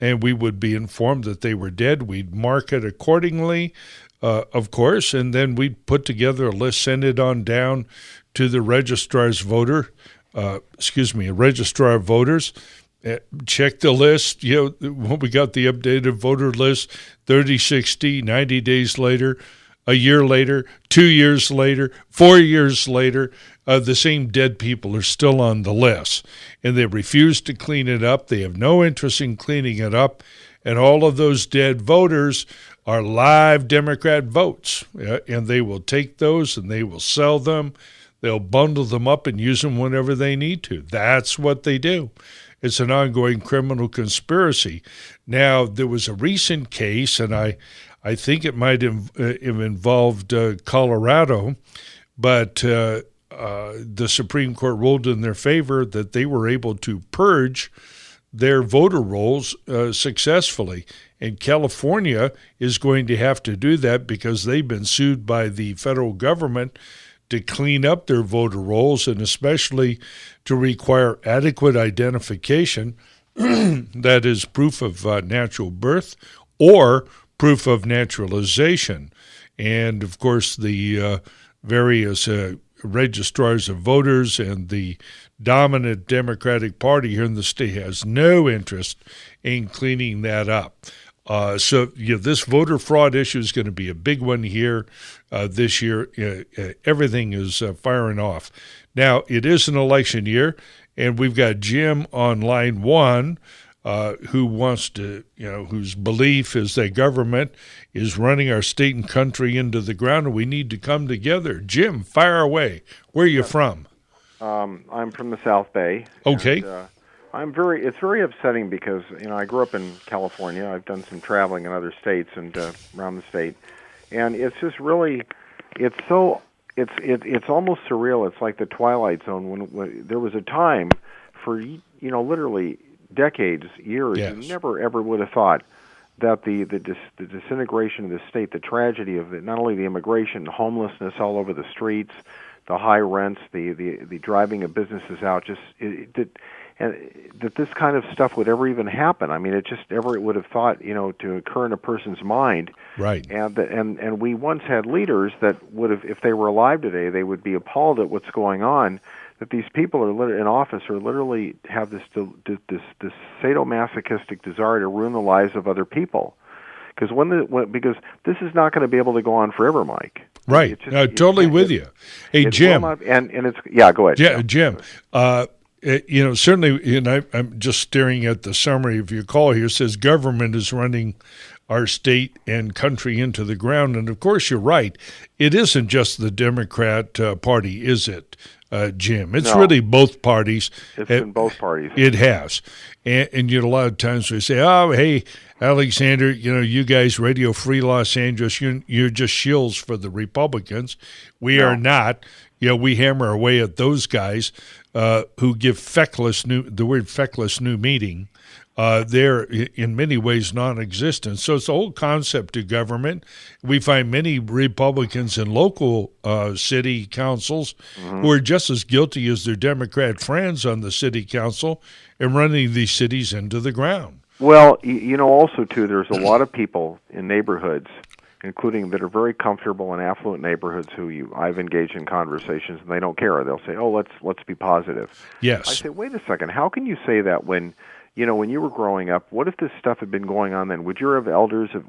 Speaker 3: and we would be informed that they were dead. We'd mark it accordingly, of course, and then we'd put together a list, send it on down to the registrar of voters. Check the list. When we got the updated voter list, 30, 60, 90 days later, a year later, 2 years later, 4 years later, the same dead people are still on the list. And they refuse to clean it up. They have no interest in cleaning it up. And all of those dead voters are live Democrat votes. And they will take those and they will sell them. They'll bundle them up and use them whenever they need to. That's what they do. It's an ongoing criminal conspiracy. Now, there was a recent case, and I think it might have involved Colorado, but the Supreme Court ruled in their favor that they were able to purge their voter rolls successfully. And California is going to have to do that because they've been sued by the federal government to clean up their voter rolls, and especially to require adequate identification, that is proof of natural birth or proof of naturalization. And, of course, the various registrars of voters and the dominant Democratic Party here in the state has no interest in cleaning that up. So this voter fraud issue is going to be a big one here this year. Everything is firing off. Now, it is an election year, and we've got Jim on line one who wants to, whose belief is that government is running our state and country into the ground, and we need to come together. Jim, fire away. Where are you from?
Speaker 10: I'm from the South Bay.
Speaker 3: Okay.
Speaker 10: And, it's very upsetting because, I grew up in California. I've done some traveling in other states and around the state. And it's just really, it's almost surreal. It's like the Twilight Zone when there was a time for, literally decades, years,
Speaker 3: yes.
Speaker 10: You never ever would have thought that the disintegration of the state, the tragedy of not only the immigration, homelessness all over the streets, the high rents, the driving of businesses out, that this kind of stuff would ever even happen. I mean, it would have thought, to occur in a person's mind.
Speaker 3: Right.
Speaker 10: And we once had leaders that would have, if they were alive today, they would be appalled at what's going on. That these people are in office are literally have this sadomasochistic desire to ruin the lives of other people. Because because this is not going to be able to go on forever, Mike.
Speaker 3: Right. Totally with you. Hey, Jim.
Speaker 10: Go ahead.
Speaker 3: Yeah, Jim. Certainly, I'm just staring at the summary of your call here. It says government is running our state and country into the ground. And, of course, you're right. It isn't just the Democrat Party, is it, Jim? It's really both parties.
Speaker 10: It's in both parties.
Speaker 3: It has. And a lot of times we say, oh, hey, Alexander, you guys, Radio Free Los Angeles, you're just shills for the Republicans. We are not. We hammer away at those guys who give the word feckless new meaning. They're in many ways non-existent. So it's the whole concept of government. We find many Republicans in local city councils who are just as guilty as their Democrat friends on the city council in running these cities into the ground.
Speaker 10: Well, also, too, there's a lot of people in neighborhoods, including that are very comfortable in affluent neighborhoods I've engaged in conversations, and they don't care. They'll say, oh, let's be positive.
Speaker 3: Yes.
Speaker 10: I say, wait a second, how can you say that when you were growing up? What if this stuff had been going on then? Would your elders have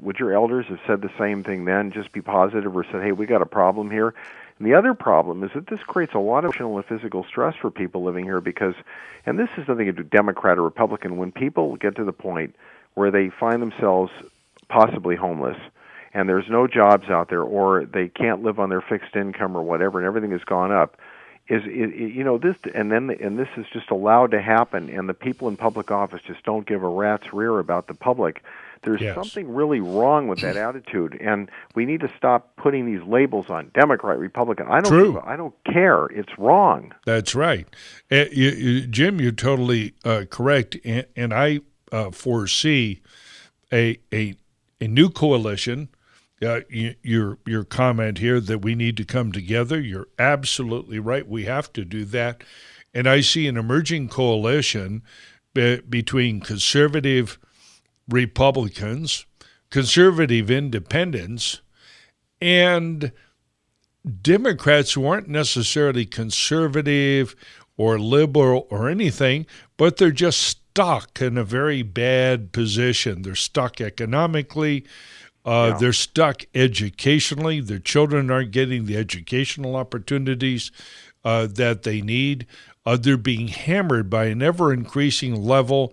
Speaker 10: said the same thing then, just be positive, or said, hey, we got a problem here? And the other problem is that this creates a lot of emotional and physical stress for people living here because, and this is nothing to do Democrat or Republican, when people get to the point where they find themselves possibly homeless, and there's no jobs out there, or they can't live on their fixed income or whatever, and everything has gone up, this is just allowed to happen, and the people in public office just don't give a rat's rear about the public. There's something really wrong with that attitude, and we need to stop putting these labels on Democrat, Republican. I don't care. It's wrong.
Speaker 3: That's right, Jim. You're totally correct, and I foresee a a new coalition. Your comment here that we need to come together, you're absolutely right. We have to do that. And I see an emerging coalition between conservative Republicans, conservative independents, and Democrats who aren't necessarily conservative or liberal or anything, but they're just stuck in a very bad position. They're stuck economically. They're stuck educationally. Their children aren't getting the educational opportunities that they need. They're being hammered by an ever-increasing level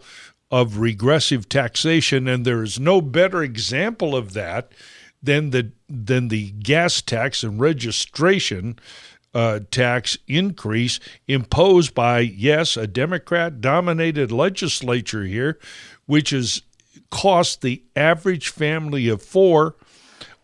Speaker 3: of regressive taxation, and there is no better example of that than the gas tax and registration tax increase imposed by, yes, a Democrat-dominated legislature here, which has cost the average family of four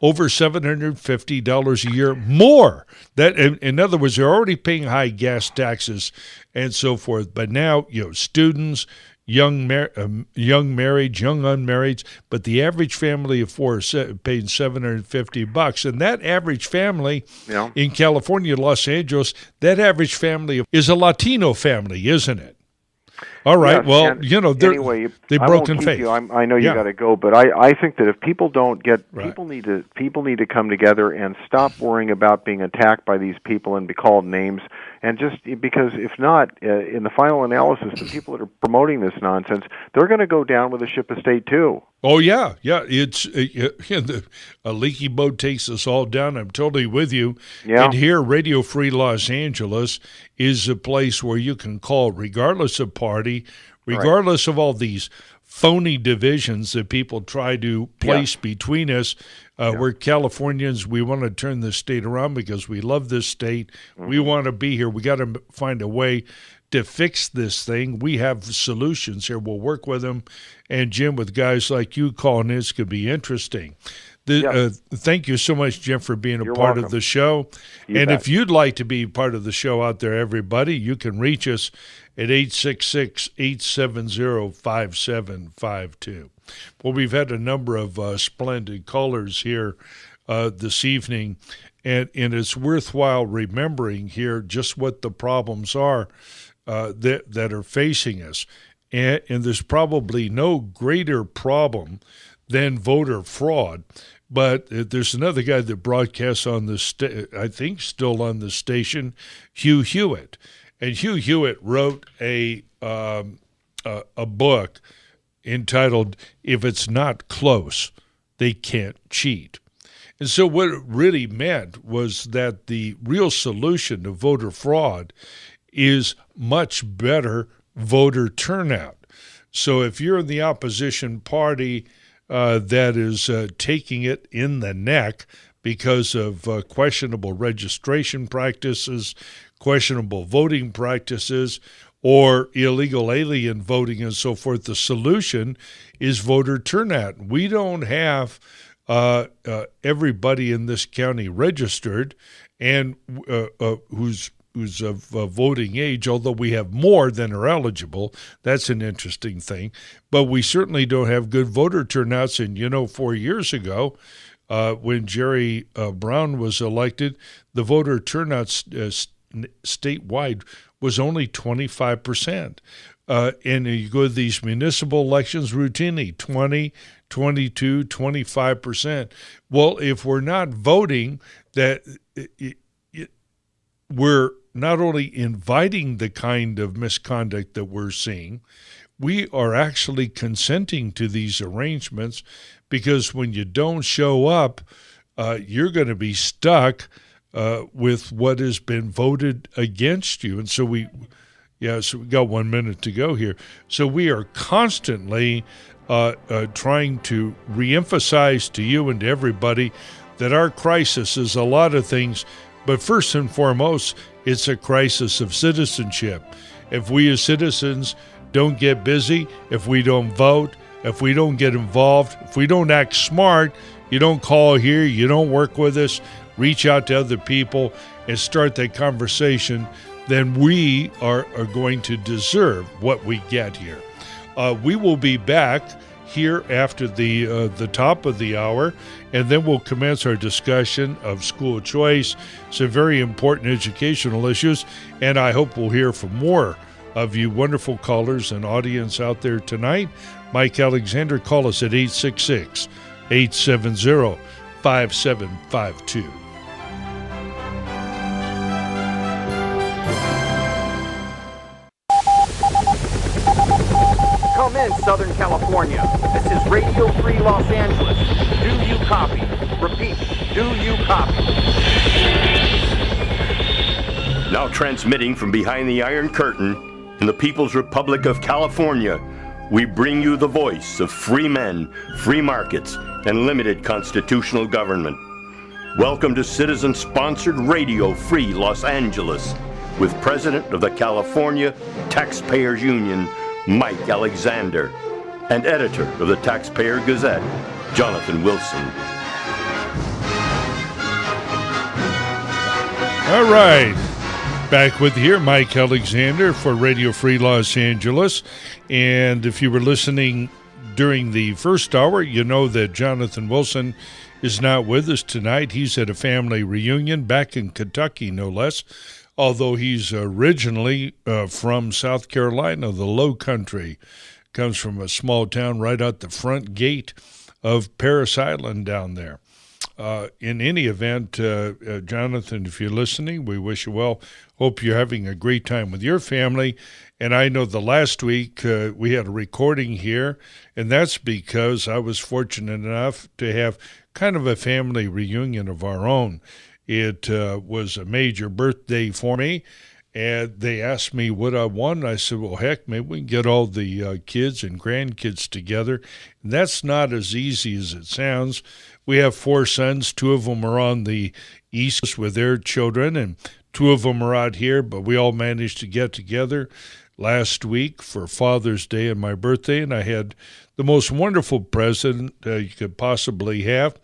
Speaker 3: over $750 a year more. That, in other words, they're already paying high gas taxes and so forth. But now, students, young married, young unmarried, but the average family of four is paying $750. And that average family in California, Los Angeles, that average family is a Latino family, isn't it? All right.
Speaker 10: Yes,
Speaker 3: well,
Speaker 10: anyway,
Speaker 3: they broke in faith.
Speaker 10: I know you got to go, but I think that if people don't get people need to come together and stop worrying about being attacked by these people and be called names, and just because if not, in the final analysis, the people that are promoting this nonsense, they're going to go down with the ship of state too.
Speaker 3: Oh yeah. It's a leaky boat takes us all down. I'm totally with you. Yeah. And here, Radio Free Los Angeles is a place where you can call, regardless of party, regardless of all these phony divisions that people try to place between us. We're Californians. We want to turn this state around because we love this state. We want to be here. We got to find a way to fix this thing. We have solutions here. We'll work with them. And, Jim, with guys like you calling in, it's going to be interesting. Thank you so much, Jim, for being a part of the show. And if you'd like to be part of the show out there, everybody, you can reach us at 866-870-5752. Well, we've had a number of splendid callers here this evening, and it's worthwhile remembering here just what the problems are that are facing us. And there's probably no greater problem than voter fraud. But there's another guy that broadcasts on the I think still on the station, Hugh Hewitt. And Hugh Hewitt wrote a book entitled "If It's Not Close, They Can't Cheat." And so what it really meant was that the real solution to voter fraud is much better voter turnout. So if you're in the opposition party that is taking it in the neck because of questionable registration practices, questionable voting practices, or illegal alien voting and so forth, the solution is voter turnout. We don't have everybody in this county registered and who's of voting age, although we have more than are eligible. That's an interesting thing. But we certainly don't have good voter turnouts. And, 4 years ago, when Jerry Brown was elected, the voter turnout statewide was only 25%. And you go to these municipal elections routinely, 20, 22, 25%. Well, if we're not voting, that we're not only inviting the kind of misconduct that we're seeing, we are actually consenting to these arrangements, because when you don't show up, you're going to be stuck with what has been voted against you. And so we got 1 minute to go here. So we are constantly trying to reemphasize to you and to everybody that our crisis is a lot of things, but first and foremost, it's a crisis of citizenship. If we as citizens don't get busy, if we don't vote, if we don't get involved, if we don't act smart, you don't call here, you don't work with us, reach out to other people and start that conversation, then we are going to deserve what we get here. We will be back here after the top of the hour, and then we'll commence our discussion of school choice, some very important educational issues, and I hope we'll hear from more of you wonderful callers and audience out there tonight. Mike Alexander, call us at 866-870-5752.
Speaker 1: Come in, Southern California. This is Radio Free Los Angeles. Do you copy? Repeat, do you copy?
Speaker 2: Now transmitting from behind the Iron Curtain in the People's Republic of California, we bring you the voice of free men, free markets, and limited constitutional government. Welcome to citizen-sponsored Radio Free Los Angeles with President of the California Taxpayers Union, Mike Alexander, and editor of the Taxpayer Gazette, Jonathan Wilson.
Speaker 3: All right. Back with here, Mike Alexander for Radio Free Los Angeles. And if you were listening during the first hour, you know that Jonathan Wilson is not with us tonight. He's at a family reunion back in Kentucky, no less, although he's originally from South Carolina, the Low Country. Comes from a small town right out the front gate of Parris Island down there. In any event, Jonathan, if you're listening, we wish you well. Hope you're having a great time with your family. And I know the last week we had a recording here, and that's because I was fortunate enough to have kind of a family reunion of our own. It was a major birthday for me, and they asked me what I wanted. I said, well, heck, maybe we can get all the kids and grandkids together. And that's not as easy as it sounds. We have 4 sons. 2 of them are on the East Coast with their children, and 2 of them are out here, but we all managed to get together last week for Father's Day and my birthday, and I had the most wonderful present you could possibly have,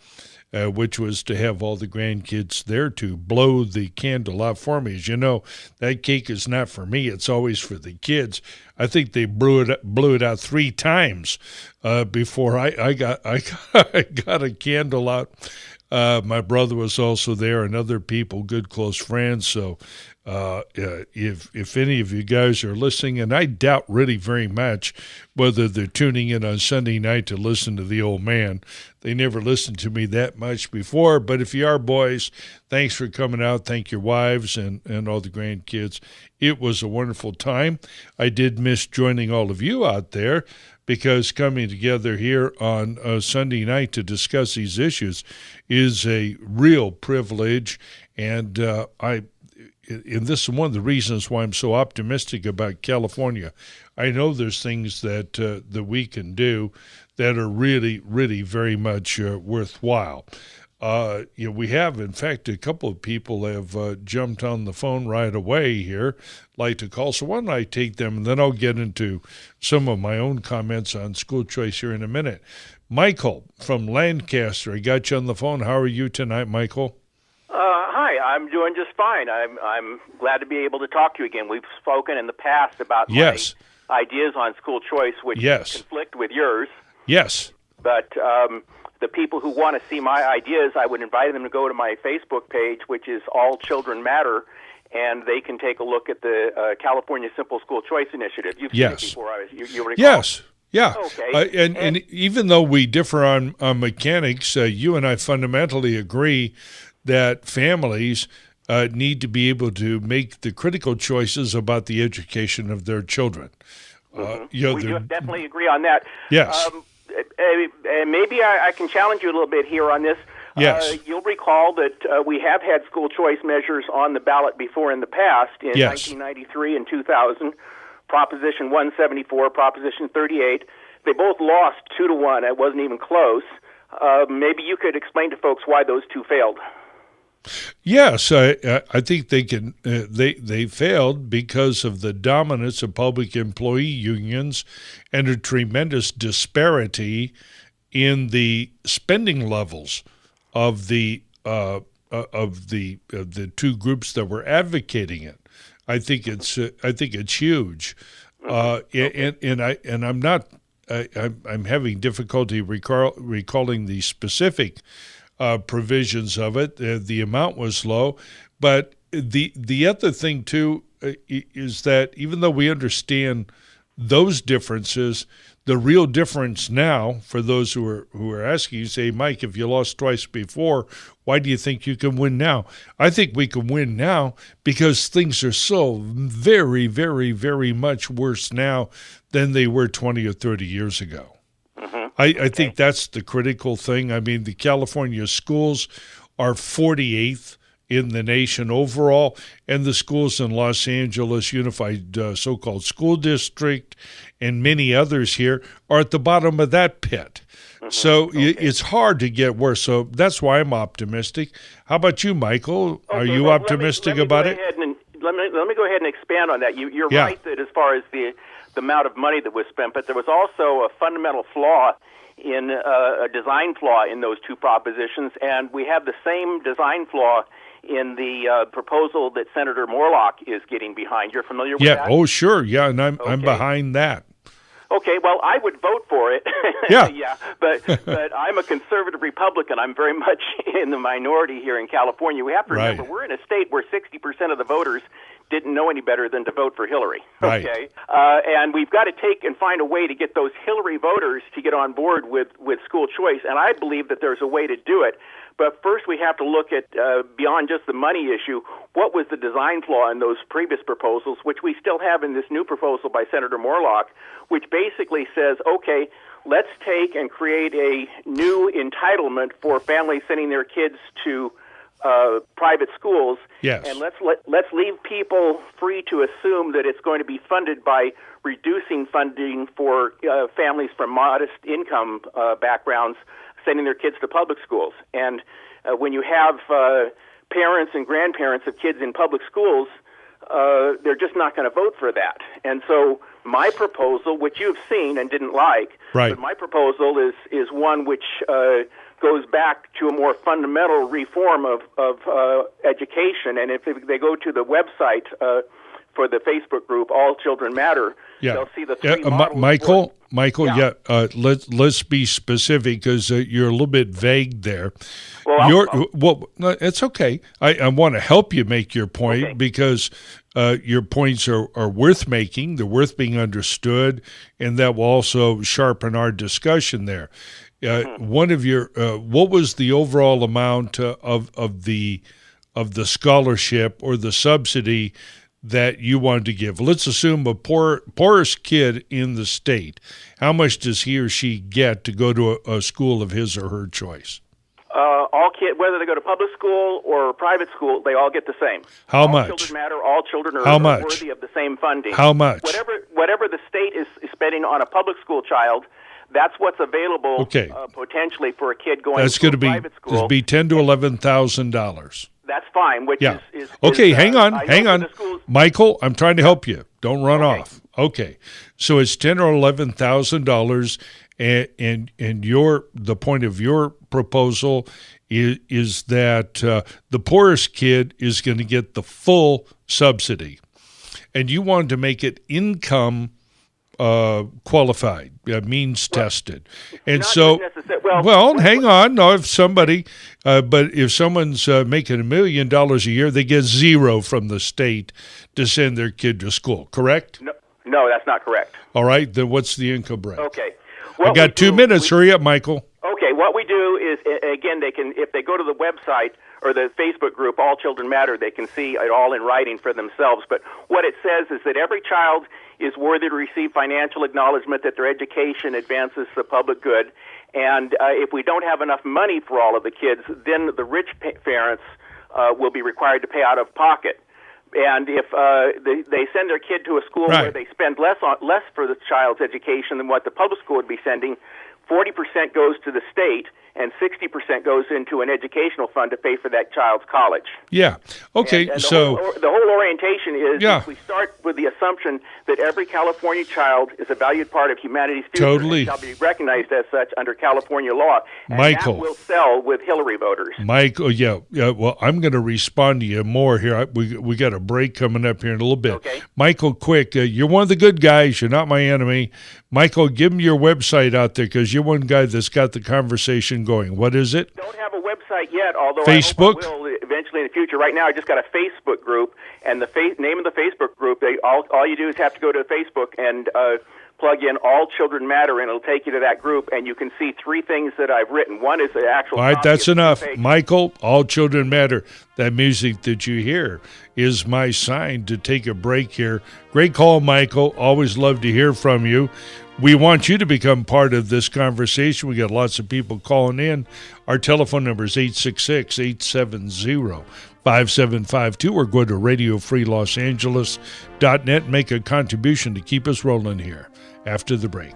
Speaker 3: which was to have all the grandkids there to blow the candle out for me. As you know, that cake is not for me. It's always for the kids. I think they blew it out 3 times before I got a candle out. My brother was also there and other people, good close friends. So if any of you guys are listening, and I doubt really very much whether they're tuning in on Sunday night to listen to the old man. They never listened to me that much before. But if you are, boys, thanks for coming out. Thank your wives and all the grandkids. It was a wonderful time. I did miss joining all of you out there, because coming together here on Sunday night to discuss these issues is a real privilege. And and this is one of the reasons why I'm so optimistic about California. I know there's things that we can do that are really, really very much worthwhile. We have, in fact, a couple of people have jumped on the phone right away here, like to call. So why don't I take them, and then I'll get into some of my own comments on school choice here in a minute. Michael from Lancaster, I got you on the phone. How are you tonight, Michael?
Speaker 11: Hi, I'm doing just fine. I'm glad to be able to talk to you again. We've spoken in the past about my ideas on school choice, which conflict with yours.
Speaker 3: Yes.
Speaker 11: But the people who want to see my ideas, I would invite them to go to my Facebook page, which is All Children Matter, and they can take a look at the California Simple School Choice Initiative. You've seen it before. You recall?
Speaker 3: Yes. Yeah.
Speaker 11: Okay.
Speaker 3: And even though we differ on mechanics, you and I fundamentally agree that families need to be able to make the critical choices about the education of their children.
Speaker 11: We definitely agree on that.
Speaker 3: Yes.
Speaker 11: Maybe I can challenge you a little bit here on this.
Speaker 3: Yes.
Speaker 11: You'll recall that we have had school choice measures on the ballot before in the past, in 1993 and 2000, Proposition 174, Proposition 38. They both lost 2-1. It wasn't even close. Maybe you could explain to folks why those two failed.
Speaker 3: Yes, I think they can. They failed because of the dominance of public employee unions and a tremendous disparity in the spending levels of the two groups that were advocating it. I think it's huge, and I'm not I'm having difficulty recalling the specific provisions of it. The amount was low, but the other thing too is that even though we understand those differences, the real difference now for those who are asking, you say, Mike, if you lost twice before, why do you think you can win now? I think we can win now because things are so very, very, very much worse now than they were 20 or 30 years ago. I think that's the critical thing. I mean, the California schools are 48th in the nation overall, and the schools in Los Angeles Unified so-called School District and many others here are at the bottom of that pit. So it's hard to get worse. So that's why I'm optimistic. How about you, Michael? Are you optimistic about it?
Speaker 11: Let me go ahead and expand on that. You're right that as far as the amount of money that was spent, but there was also a fundamental flaw in a design flaw in those two propositions, and we have the same design flaw in the proposal that Senator Morlock is getting behind. You're familiar with that?
Speaker 3: Yeah, oh sure, yeah, and I'm behind that.
Speaker 11: Okay, well, I would vote for it.
Speaker 3: Yeah.
Speaker 11: But I'm a conservative Republican. I'm very much in the minority here in California. We have to remember we're in a state where 60% of the voters didn't know any better than to vote for Hillary.
Speaker 3: Right.
Speaker 11: Okay, and we've got to take and find a way to get those Hillary voters to get on board with school choice, and I believe that there's a way to do it. But first we have to look at, beyond just the money issue, what was the design flaw in those previous proposals, which we still have in this new proposal by Senator Morlock, which basically says, okay, let's take and create a new entitlement for families sending their kids to private schools, and let's leave people free to assume that it's going to be funded by reducing funding for families from modest income backgrounds sending their kids to public schools. And when you have parents and grandparents of kids in public schools, they're just not going to vote for that. And so my proposal, which you've seen and didn't like, but my proposal is one which goes back to a more fundamental reform of education. And if they go to the website for the Facebook group, All Children Matter, they'll see the three models.
Speaker 3: Michael, let's be specific because you're a little bit vague there. Well, it's okay. I want to help you make your point because your points are worth making. They're worth being understood, and that will also sharpen our discussion there. One of your what was the overall amount of the scholarship or the subsidy that you wanted to give? Let's assume a poorest kid in the state. How much does he or she get to go to a school of his or her choice?
Speaker 11: All kids, whether they go to public school or private school, they all get the same.
Speaker 3: How much?
Speaker 11: All children matter. All children are worthy of the same funding.
Speaker 3: How much?
Speaker 11: Whatever the state is spending on a public school child, that's what's available potentially for a kid going to a private school. That's going to be
Speaker 3: $10,000 to $11,000.
Speaker 11: That's fine. Is
Speaker 3: okay. Hang on, Michael. I'm trying to help you. Don't run off. Okay, so it's $10,000 or $11,000, and the point of your proposal is that the poorest kid is going to get the full subsidy, and you wanted to make it income qualified, means tested, and so hang on. No, if somebody, but if someone's making $1 million a year, they get zero from the state to send their kid to school. Correct?
Speaker 11: No, that's not correct.
Speaker 3: All right, then what's the income bracket?
Speaker 11: Okay,
Speaker 3: I got 2 minutes. Hurry up, Michael.
Speaker 11: Okay, what we do is again, they can, if they go to the website or the Facebook group, All Children Matter, they can see it all in writing for themselves. But what it says is that every child is worthy to receive financial acknowledgement that their education advances the public good. And if we don't have enough money for all of the kids, then the rich parents will be required to pay out of pocket. And if they send their kid to a school where they spend less for the child's education than what the public school would be sending, 40% goes to the state, and 60% goes into an educational fund to pay for that child's college.
Speaker 3: Yeah. Okay.
Speaker 11: And
Speaker 3: so
Speaker 11: the whole orientation is if we start with the assumption that every California child is a valued part of humanity's future and shall be recognized as such under California law, and
Speaker 3: Michael,
Speaker 11: that will sell with Hillary voters.
Speaker 3: Michael, well, I'm going to respond to you more here. We got a break coming up here in a little bit.
Speaker 11: Okay.
Speaker 3: Michael, quick, you're one of the good guys. You're not my enemy. Michael, give them your website out there because you're one guy that's got the conversation going. What is it?
Speaker 11: Don't have a website yet, although
Speaker 3: Facebook?
Speaker 11: I hope I will eventually in the future. Right now, I just got a Facebook group, and the name of the Facebook group, all you do is have to go to Facebook and plug in All Children Matter, and it'll take you to that group, and you can see 3 things that I've written. One is the actual.
Speaker 3: All right,
Speaker 11: copy
Speaker 3: that's
Speaker 11: of the
Speaker 3: enough.
Speaker 11: page.
Speaker 3: Michael, All Children Matter. That music that you hear is my sign to take a break here. Great call, Michael. Always love to hear from you. We want you to become part of this conversation. We got lots of people calling in. Our telephone number is 866-870-5752, or go to radiofreelosangeles.net. Make a contribution to keep us rolling here after the break.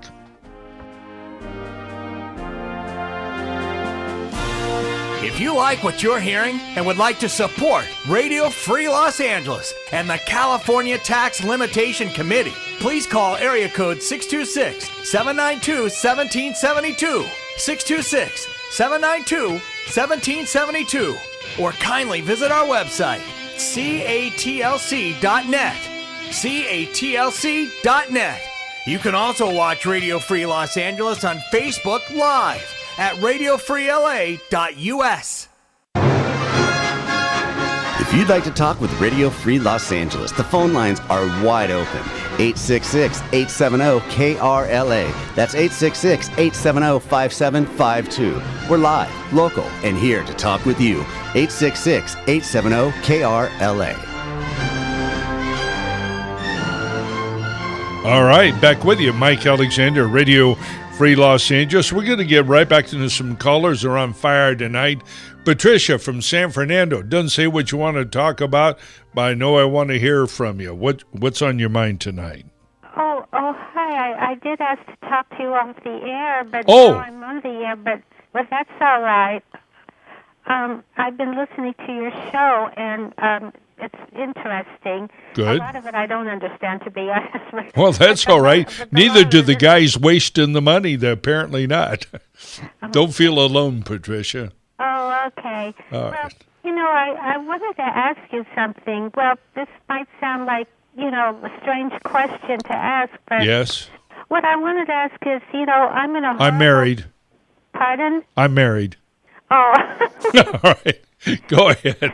Speaker 6: If you like what you're hearing and would like to support Radio Free Los Angeles and the California Tax Limitation Committee, please call area code 626-792-1772, 626-792-1772, or kindly visit our website, catlc.net, catlc.net. You can also watch Radio Free Los Angeles on Facebook Live at radiofreela.us.
Speaker 7: If you'd like to talk with Radio Free Los Angeles, the phone lines are wide open. 866-870-KRLA. That's 866-870-5752. We're live, local, and here to talk with you. 866-870-KRLA.
Speaker 3: All right, back with you, Mike Alexander, Radio Free Los Angeles. We're going to get right back into some callers that are on fire tonight. Patricia from San Fernando doesn't say what you want to talk about, but I know I want to hear from you. What's on your mind tonight?
Speaker 12: Oh, hi. I did ask to talk to you off the air, but
Speaker 3: now
Speaker 12: I'm on the air, but that's all right. I've been listening to your show, and it's interesting.
Speaker 3: Good.
Speaker 12: A lot of it I don't understand, to be honest.
Speaker 3: Well, that's all right. Neither do the guys wasting the money. They're apparently not. Don't feel alone, Patricia.
Speaker 12: Oh, okay.
Speaker 3: All
Speaker 12: well,
Speaker 3: right.
Speaker 12: I wanted to ask you something. Well, this might sound like, a strange question to ask, but
Speaker 3: Yes.
Speaker 12: what I wanted to ask is, I'm in a
Speaker 3: I'm married.
Speaker 12: Pardon?
Speaker 3: I'm married.
Speaker 12: Oh.
Speaker 3: All right. Go ahead.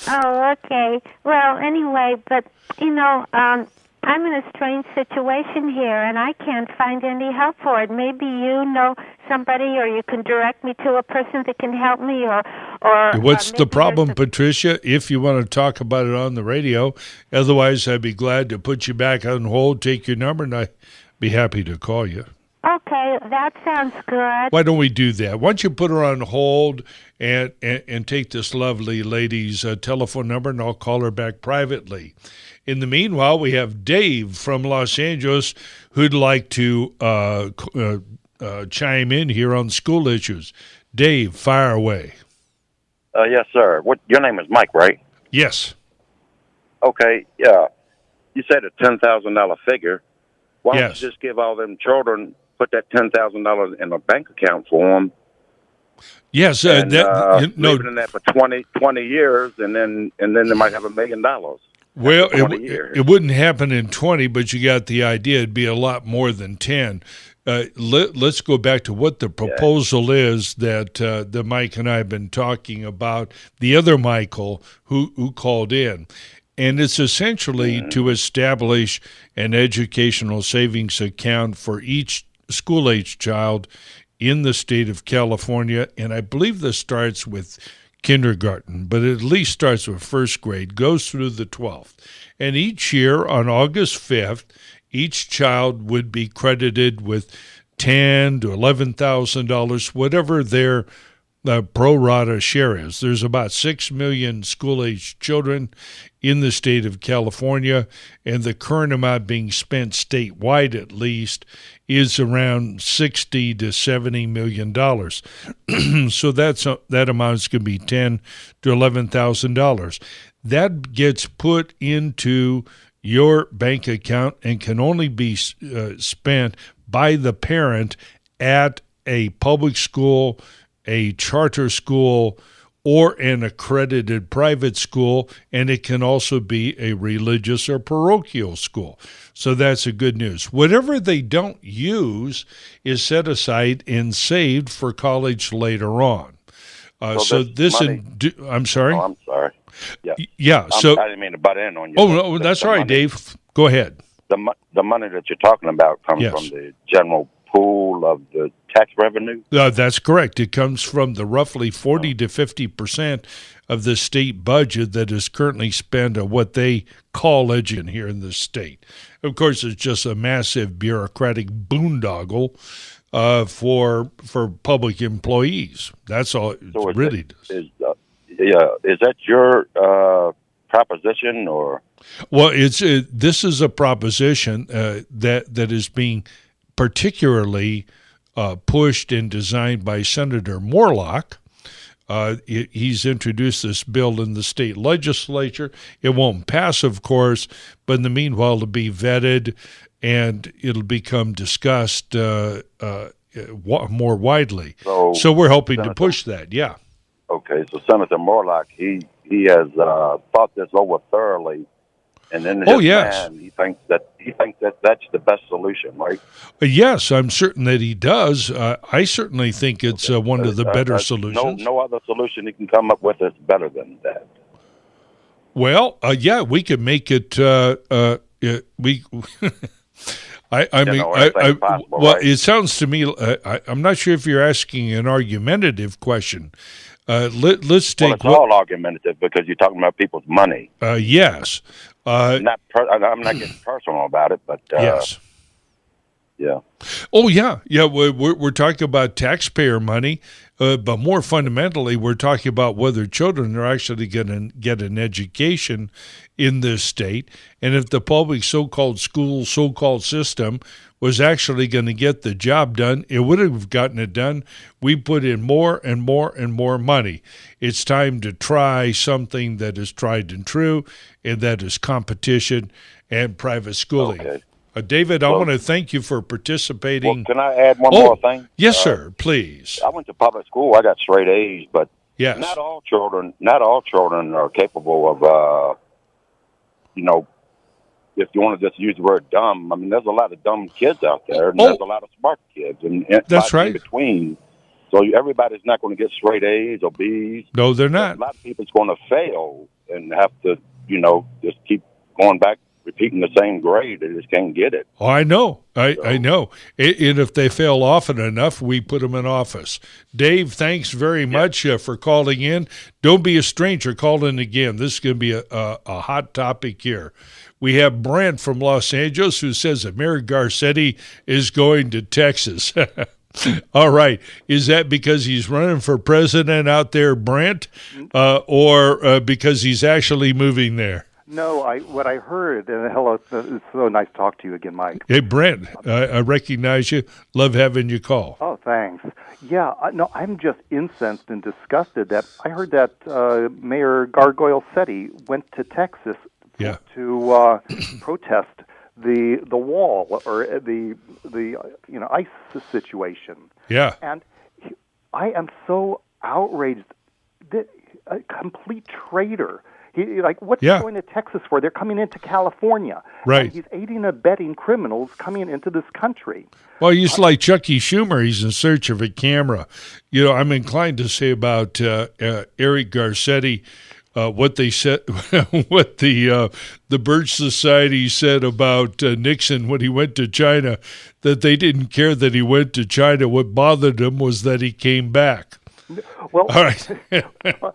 Speaker 12: Oh, okay. Well, anyway, but, I'm in a strange situation here, and I can't find any help for it. Maybe you know somebody, or you can direct me to a person that can help me, or
Speaker 3: What's the problem, Patricia? If you want to talk about it on the radio, otherwise I'd be glad to put you back on hold, take your number, and I'd be happy to call you.
Speaker 12: Okay, that sounds good.
Speaker 3: Why don't we do that? Why don't you put her on hold and take this lovely lady's telephone number, and I'll call her back privately. In the meanwhile, we have Dave from Los Angeles who'd like to chime in here on school issues. Dave, fire away.
Speaker 13: Yes, sir. Your name is Mike, right?
Speaker 3: Yes.
Speaker 13: Okay, yeah. You said a $10,000 figure. Why don't
Speaker 3: Yes.
Speaker 13: you just give all them children, put that $10,000 in a bank account for them?
Speaker 3: Yes,
Speaker 13: and
Speaker 3: leave
Speaker 13: it in that for 20 years, and then they might have $1 million.
Speaker 3: Well,
Speaker 13: after 20 years.
Speaker 3: it wouldn't happen in 20, but you got the idea. It'd be a lot more than 10. Let's go back to what the proposal is that Mike and I have been talking about, the other Michael who called in. And it's essentially to establish an educational savings account for each school-age child in the state of California. And I believe this starts with kindergarten, but it at least starts with first grade, goes through the 12th. And each year on August 5th, each child would be credited with $10,000 to $11,000, whatever their pro rata share is. There's about 6 million school-aged children in the state of California, and the current amount being spent statewide at least is around $60 to $70 million. So that amount is going to be $10,000 to $11,000. That gets put into your bank account and can only be spent by the parent at a public school, a charter school, or an accredited private school, and it can also be a religious or parochial school. So that's a good news. Whatever they don't use is set aside and saved for college later on. So this money, I'm sorry?
Speaker 13: Oh, I'm sorry. Yeah.
Speaker 3: Yeah.
Speaker 13: I didn't mean to butt in on you.
Speaker 3: Oh, no, that's all right, Dave. Go ahead.
Speaker 13: The money that you're talking about comes from the general pool of the tax revenue?
Speaker 3: That's correct. It comes from the roughly 40 to 50% of the state budget that is currently spent on what they call education here in the state. Of course, it's just a massive bureaucratic boondoggle for public employees. That's all it really does.
Speaker 13: Is that your proposition or?
Speaker 3: Well, this is a proposition that is being particularly pushed and designed by Senator Morlock. He's introduced this bill in the state legislature. It won't pass, of course, but in the meanwhile, it'll be vetted and it'll become discussed more widely. So we're hoping to push that, yeah.
Speaker 13: Okay, so Senator Morlock, he has thought this over thoroughly. And then he thinks that that's the best solution, right?
Speaker 3: Yes, I'm certain that he does. I certainly think it's one of the better solutions.
Speaker 13: No other solution he can come up with is better than that.
Speaker 3: Well, we could make it. We. It sounds to me. I'm not sure if you're asking an argumentative question. Let's take.
Speaker 13: Well, it's all argumentative because you're talking about people's money.
Speaker 3: Yes.
Speaker 13: I'm not getting personal about it, but
Speaker 3: yes.
Speaker 13: Yeah.
Speaker 3: Oh yeah. We're talking about taxpayer money, but more fundamentally, we're talking about whether children are actually going to get an education in this state, and if the public so-called school, so-called system was actually going to get the job done, it would have gotten it done. We put in more and more and more money. It's time to try something that is tried and true, and that is competition and private schooling.
Speaker 13: Okay.
Speaker 3: David, I want to thank you for participating.
Speaker 13: Well, can I add one more thing?
Speaker 3: Yes, sir, please.
Speaker 13: I went to public school. I got straight A's, but
Speaker 3: yes.
Speaker 13: Not all children are capable of, if you want to just use the word dumb, I mean, there's a lot of dumb kids out there, and there's a lot of smart kids, and
Speaker 3: that's right.
Speaker 13: In between. So everybody's not going to get straight A's or B's.
Speaker 3: No, they're not.
Speaker 13: A lot of people's going to fail and have to, just keep going back, repeating the same grade. They just can't get it.
Speaker 3: Oh, I know. I know. And if they fail often enough, we put them in office. Dave, thanks very much for calling in. Don't be a stranger. Call in again. This is going to be a hot topic here. We have Brent from Los Angeles who says that Mayor Garcetti is going to Texas. All right. Is that because he's running for president out there, Brent, or because he's actually moving there?
Speaker 14: No, what I heard, and hello, it's so nice to talk to you again, Mike.
Speaker 3: Hey, Brent, I recognize you. Love having you call.
Speaker 14: Oh, thanks. Yeah, I'm just incensed and disgusted that I heard that Mayor Gargoyle-Setti went to Texas to protest the wall or the ICE situation.
Speaker 3: Yeah.
Speaker 14: And I am so outraged. A complete traitor. What's he going to Texas for? They're coming into California.
Speaker 3: Right.
Speaker 14: And he's aiding and abetting criminals coming into this country.
Speaker 3: Well, he's like Chucky Schumer. He's in search of a camera. I'm inclined to say about Eric Garcetti, what they said, what the Birch Society said about Nixon when he went to China, that they didn't care that he went to China. What bothered them was that he came back.
Speaker 14: Well,
Speaker 3: all right.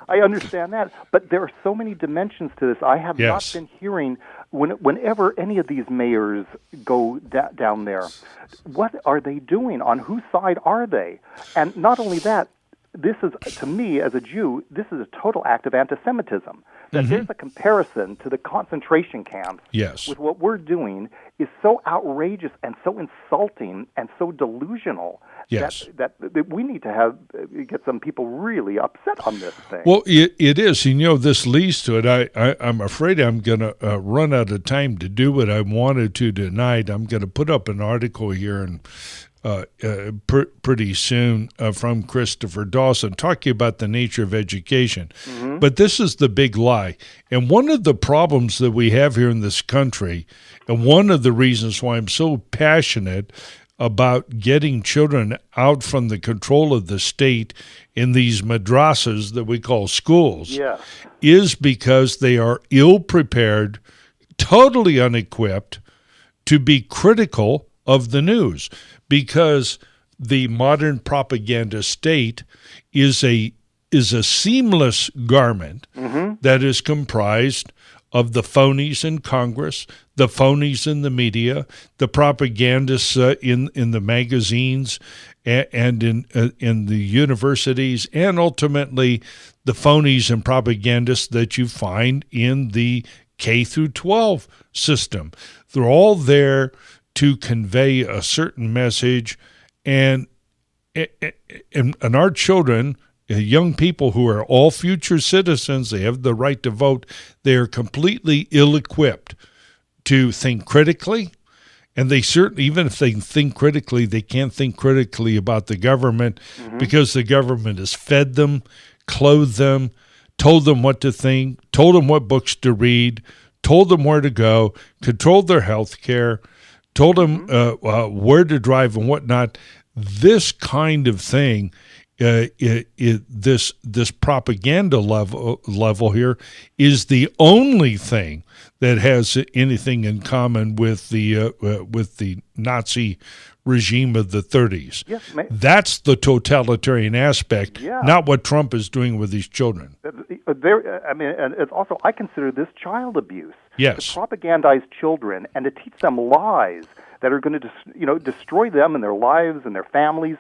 Speaker 14: I understand that, but there are so many dimensions to this. I have not been hearing whenever any of these mayors go down there, what are they doing? On whose side are they? And not only that, this is, to me as a Jew, this is a total act of anti-Semitism. That there's a comparison to the concentration camps with what we're doing is so outrageous and so insulting and so delusional that we need to get some people really upset on this thing.
Speaker 3: Well, it is. This leads to it. I'm afraid I'm going to run out of time to do what I wanted to tonight. I'm going to put up an article here and pretty soon from Christopher Dawson, talking about the nature of education. Mm-hmm. But this is the big lie. And one of the problems that we have here in this country, and one of the reasons why I'm so passionate about getting children out from the control of the state in these madrasas that we call schools, is because they are ill-prepared, totally unequipped to be critical of the news, because the modern propaganda state is a seamless garment that is comprised of the phonies in Congress, the phonies in the media, the propagandists in the magazines and in the universities, and ultimately the phonies and propagandists that you find in the K through 12 system. They're all there to convey a certain message, and our children, young people who are all future citizens, they have the right to vote, they are completely ill-equipped to think critically, and they certainly, even if they think critically, they can't think critically about the government because the government has fed them, clothed them, told them what to think, told them what books to read, told them where to go, controlled their health care, told them where to drive and whatnot. This kind of thing, this propaganda level here, is the only thing that has anything in common with the Nazi regime of the 30s.
Speaker 14: Yes,
Speaker 3: that's the totalitarian aspect, not what Trump is doing with these children.
Speaker 14: And it's also, I consider this child abuse.
Speaker 3: Yes.
Speaker 14: To propagandize children and to teach them lies that are going to, destroy them and their lives and their families.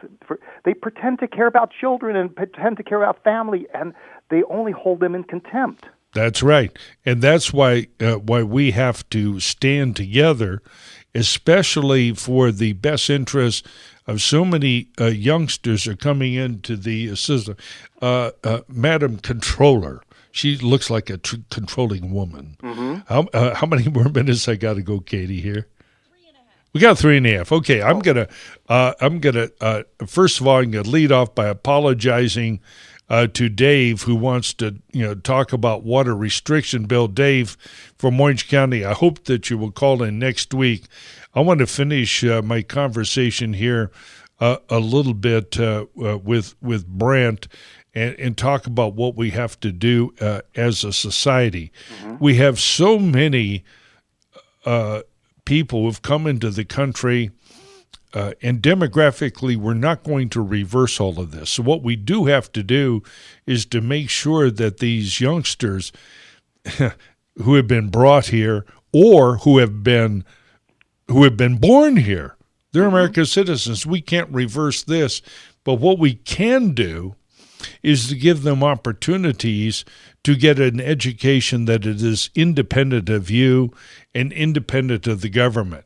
Speaker 14: They pretend to care about children and pretend to care about family, and they only hold them in contempt.
Speaker 3: That's right, and that's why we have to stand together, especially for the best interests of so many youngsters are coming into the system. Madam Controller, she looks like a controlling woman. How many more minutes I got to go, Katie? Here, we got 3.5. Okay, I'm gonna first of all, I'm gonna lead off by apologizing to Dave, who wants to talk about water restriction bill. Dave from Orange County, I hope that you will call in next week. I want to finish my conversation here a little bit with Brent and talk about what we have to do as a society. We have so many people who have come into the country, and demographically, we're not going to reverse all of this. So what we do have to do is to make sure that these youngsters who have been brought here or who have been born here, they're American citizens. We can't reverse this. But what we can do is to give them opportunities to get an education that is independent of you and independent of the government.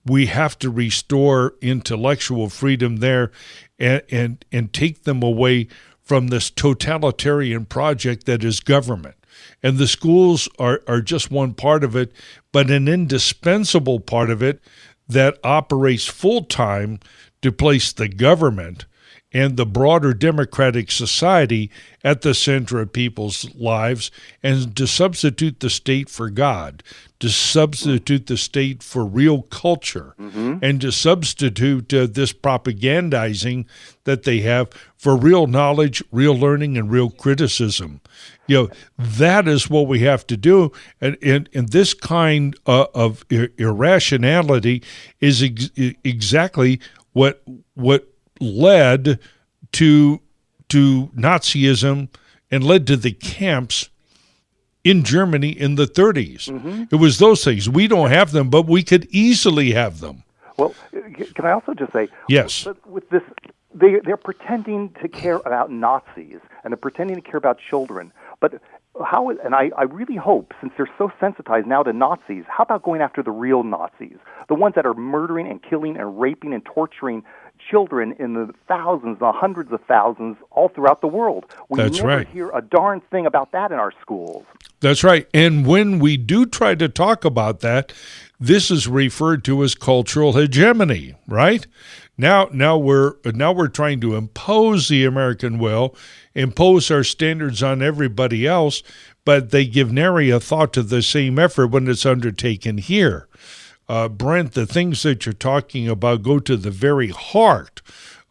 Speaker 3: We have to restore intellectual freedom there and take them away from this totalitarian project that is government. And the schools are just one part of it, but an indispensable part of it that operates full-time to place the government and the broader democratic society at the center of people's lives, and to substitute the state for God, to substitute the state for real culture, and to substitute this propagandizing that they have for real knowledge, real learning, and real criticism. That is what we have to do. And this kind of irrationality is exactly what led to Nazism and led to the camps in Germany in the 30s. It was those things. We don't have them, but we could easily have them.
Speaker 14: Well, can I also just say,
Speaker 3: yes,
Speaker 14: with this, they're pretending to care about Nazis and they're pretending to care about children. But how? And I really hope, since they're so sensitized now to Nazis, how about going after the real Nazis, the ones that are murdering and killing and raping and torturing children in the thousands, the hundreds of thousands, all throughout the world? We never hear a darn thing about that in our schools.
Speaker 3: That's right. And when we do try to talk about that, this is referred to as cultural hegemony, right? Now we're trying to impose the American will, impose our standards on everybody else, but they give nary a thought to the same effort when it's undertaken here. Brent, the things that you're talking about go to the very heart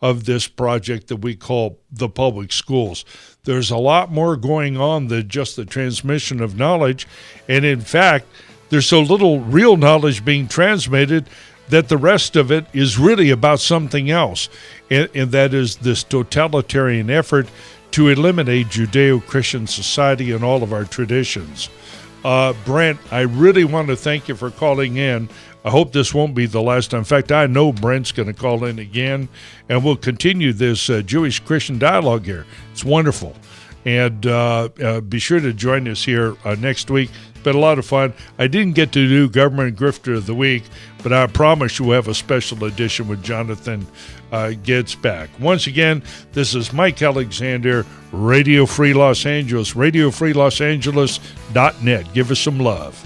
Speaker 3: of this project that we call the public schools. There's a lot more going on than just the transmission of knowledge, and in fact, there's so little real knowledge being transmitted that the rest of it is really about something else, and that is this totalitarian effort to eliminate Judeo-Christian society and all of our traditions. Brent, I really want to thank you for calling in. I hope this won't be the last time. In fact, I know Brent's going to call in again, and we'll continue this Jewish-Christian dialogue here. It's wonderful. And be sure to join us here next week. It's been a lot of fun. I didn't get to do Government Grifter of the Week, but I promise you we'll have a special edition when Jonathan gets back. Once again, this is Mike Alexander, Radio Free Los Angeles, RadioFreeLosAngeles.net. Give us some love.